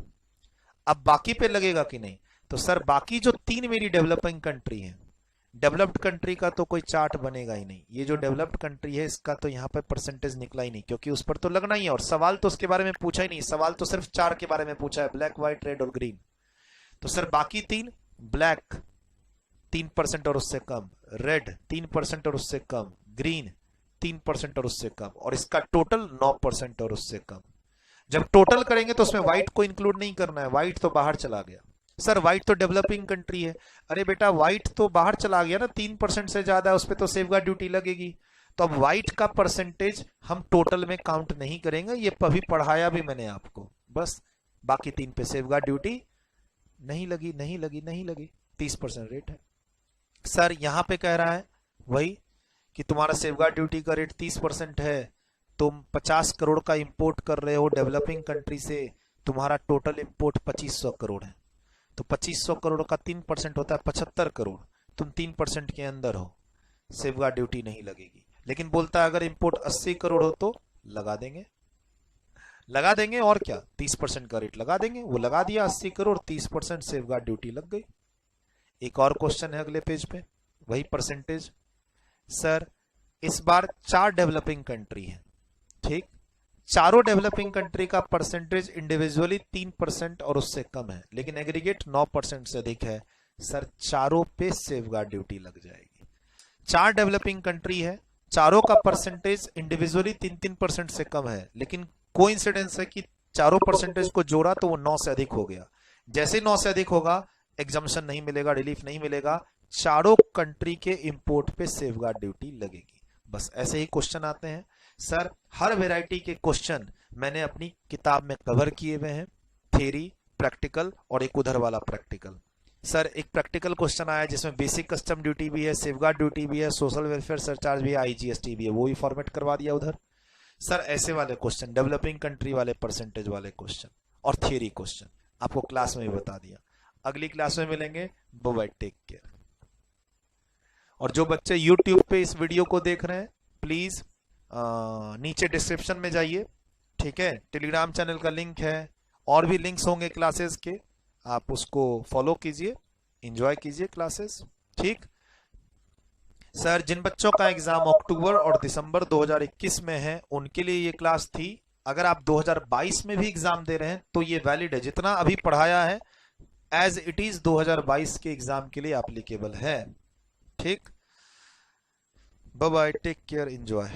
अब बाकी पे लगेगा कि नहीं, तो सर बाकी जो 3 मेरी डेवलपिंग कंट्री है, डेवलप्ड कंट्री का तो कोई चार्ट बनेगा ही नहीं। ये जो डेवलप्ड कंट्री है, इसका तो यहाँ पे परसेंटेज निकला ही नहीं, क्योंकि उस पर तो लगना ही है, और सवाल तो उसके बारे में पूछा ही नहीं। सवाल तो सिर्फ 4 के बारे में पूछा है, ब्लैक, व्हाइट, रेड और ग्रीन। तो सर बाकी 3, ब्लैक 3% और उससे कम, रेड 3% और उससे कम, ग्रीन 3% और उससे कम, और इसका टोटल 9% और उससे कम। जब टोटल करेंगे तो उसमें व्हाइट को इंक्लूड नहीं करना है, व्हाइट तो बाहर चला गया। सर व्हाइट तो डेवलपिंग कंट्री है, अरे बेटा व्हाइट तो बाहर चला गया ना, 3% से ज्यादा है, उस पर तो सेफगार्ड ड्यूटी लगेगी। तो अब व्हाइट का परसेंटेज हम टोटल में काउंट नहीं करेंगे, ये अभी पढ़ाया भी मैंने आपको। बस बाकी 3 पे सेफगार्ड ड्यूटी नहीं लगी, नहीं लगी, नहीं लगी, 30% रेट है। सर यहां पे कह रहा है वही कि तुम्हारा सेफगार्ड ड्यूटी का रेट 30% है, तुम 50 करोड़ का इंपोर्ट कर रहे हो डेवलपिंग कंट्री से, तुम्हारा टोटल इंपोर्ट 2500 करोड़ है, तो 2500 करोड़ का 3% होता है 75 करोड़, तुम 3% के अंदर हो, सेफगार्ड ड्यूटी नहीं लगेगी। लेकिन बोलता है अगर इंपोर्ट 80 करोड़ हो तो लगा देंगे, लगा देंगे, और क्या, 30% का रेट लगा देंगे। वो लगा दिया 80 करोड़, 30% सेफगार्ड ड्यूटी लग गई। एक और क्वेश्चन है अगले पेज पे, वही परसेंटेज। सर इस बार 4 डेवलपिंग कंट्री है, ठीक, चारों डेवलपिंग कंट्री का परसेंटेज इंडिविजुअली 3% और उससे कम है, लेकिन एग्रीगेट 9% से अधिक है। सर चारों पे सेफगार्ड ड्यूटी लग जाएगी। 4 डेवलपिंग कंट्री है, चारों का परसेंटेज इंडिविजुअली 3-3% से कम है, लेकिन कोइंसिडेंस है कि चारों परसेंटेज को जोड़ा तो वो 9 से अधिक हो गया। जैसे 9 से अधिक होगा एग्जम्पशन नहीं मिलेगा, रिलीफ नहीं मिलेगा, चारों कंट्री के इंपोर्ट पे सेफगार्ड ड्यूटी लगेगी। बस ऐसे ही क्वेश्चन आते हैं। सर हर वैरायटी के क्वेश्चन मैंने अपनी किताब में कवर किए हुए हैं, थ्योरी, प्रैक्टिकल और एक उधर वाला प्रैक्टिकल। सर एक प्रैक्टिकल क्वेश्चन आया जिसमें बेसिक कस्टम ड्यूटी भी है, सेफगार्ड ड्यूटी भी है, सोशल वेलफेयर सरचार्ज भी है, आईजीएसटी भी है, वो भी फॉर्मेट करवा दिया उधर। सर ऐसे वाले क्वेश्चन, डेवलपिंग कंट्री वाले परसेंटेज वाले क्वेश्चन और थ्योरी क्वेश्चन आपको क्लास में भी बता दिया। अगली क्लास में मिलेंगे। Bye, take care. और जो बच्चे YouTube पे इस वीडियो को देख रहे हैं प्लीज नीचे डिस्क्रिप्शन में जाइए, ठीक है, टेलीग्राम चैनल का लिंक है, और भी लिंक्स होंगे क्लासेस के, आप उसको फॉलो कीजिए, एंजॉय कीजिए क्लासेस, ठीक। सर जिन बच्चों का एग्जाम अक्टूबर और दिसंबर 2021 में है उनके लिए ये क्लास थी। अगर आप 2022 में भी एग्जाम दे रहे हैं तो ये वैलिड है, जितना अभी पढ़ाया है एज इट इज 2022 के एग्जाम के लिए एप्लीकेबल है, ठीक। Bye bye, take care, enjoy.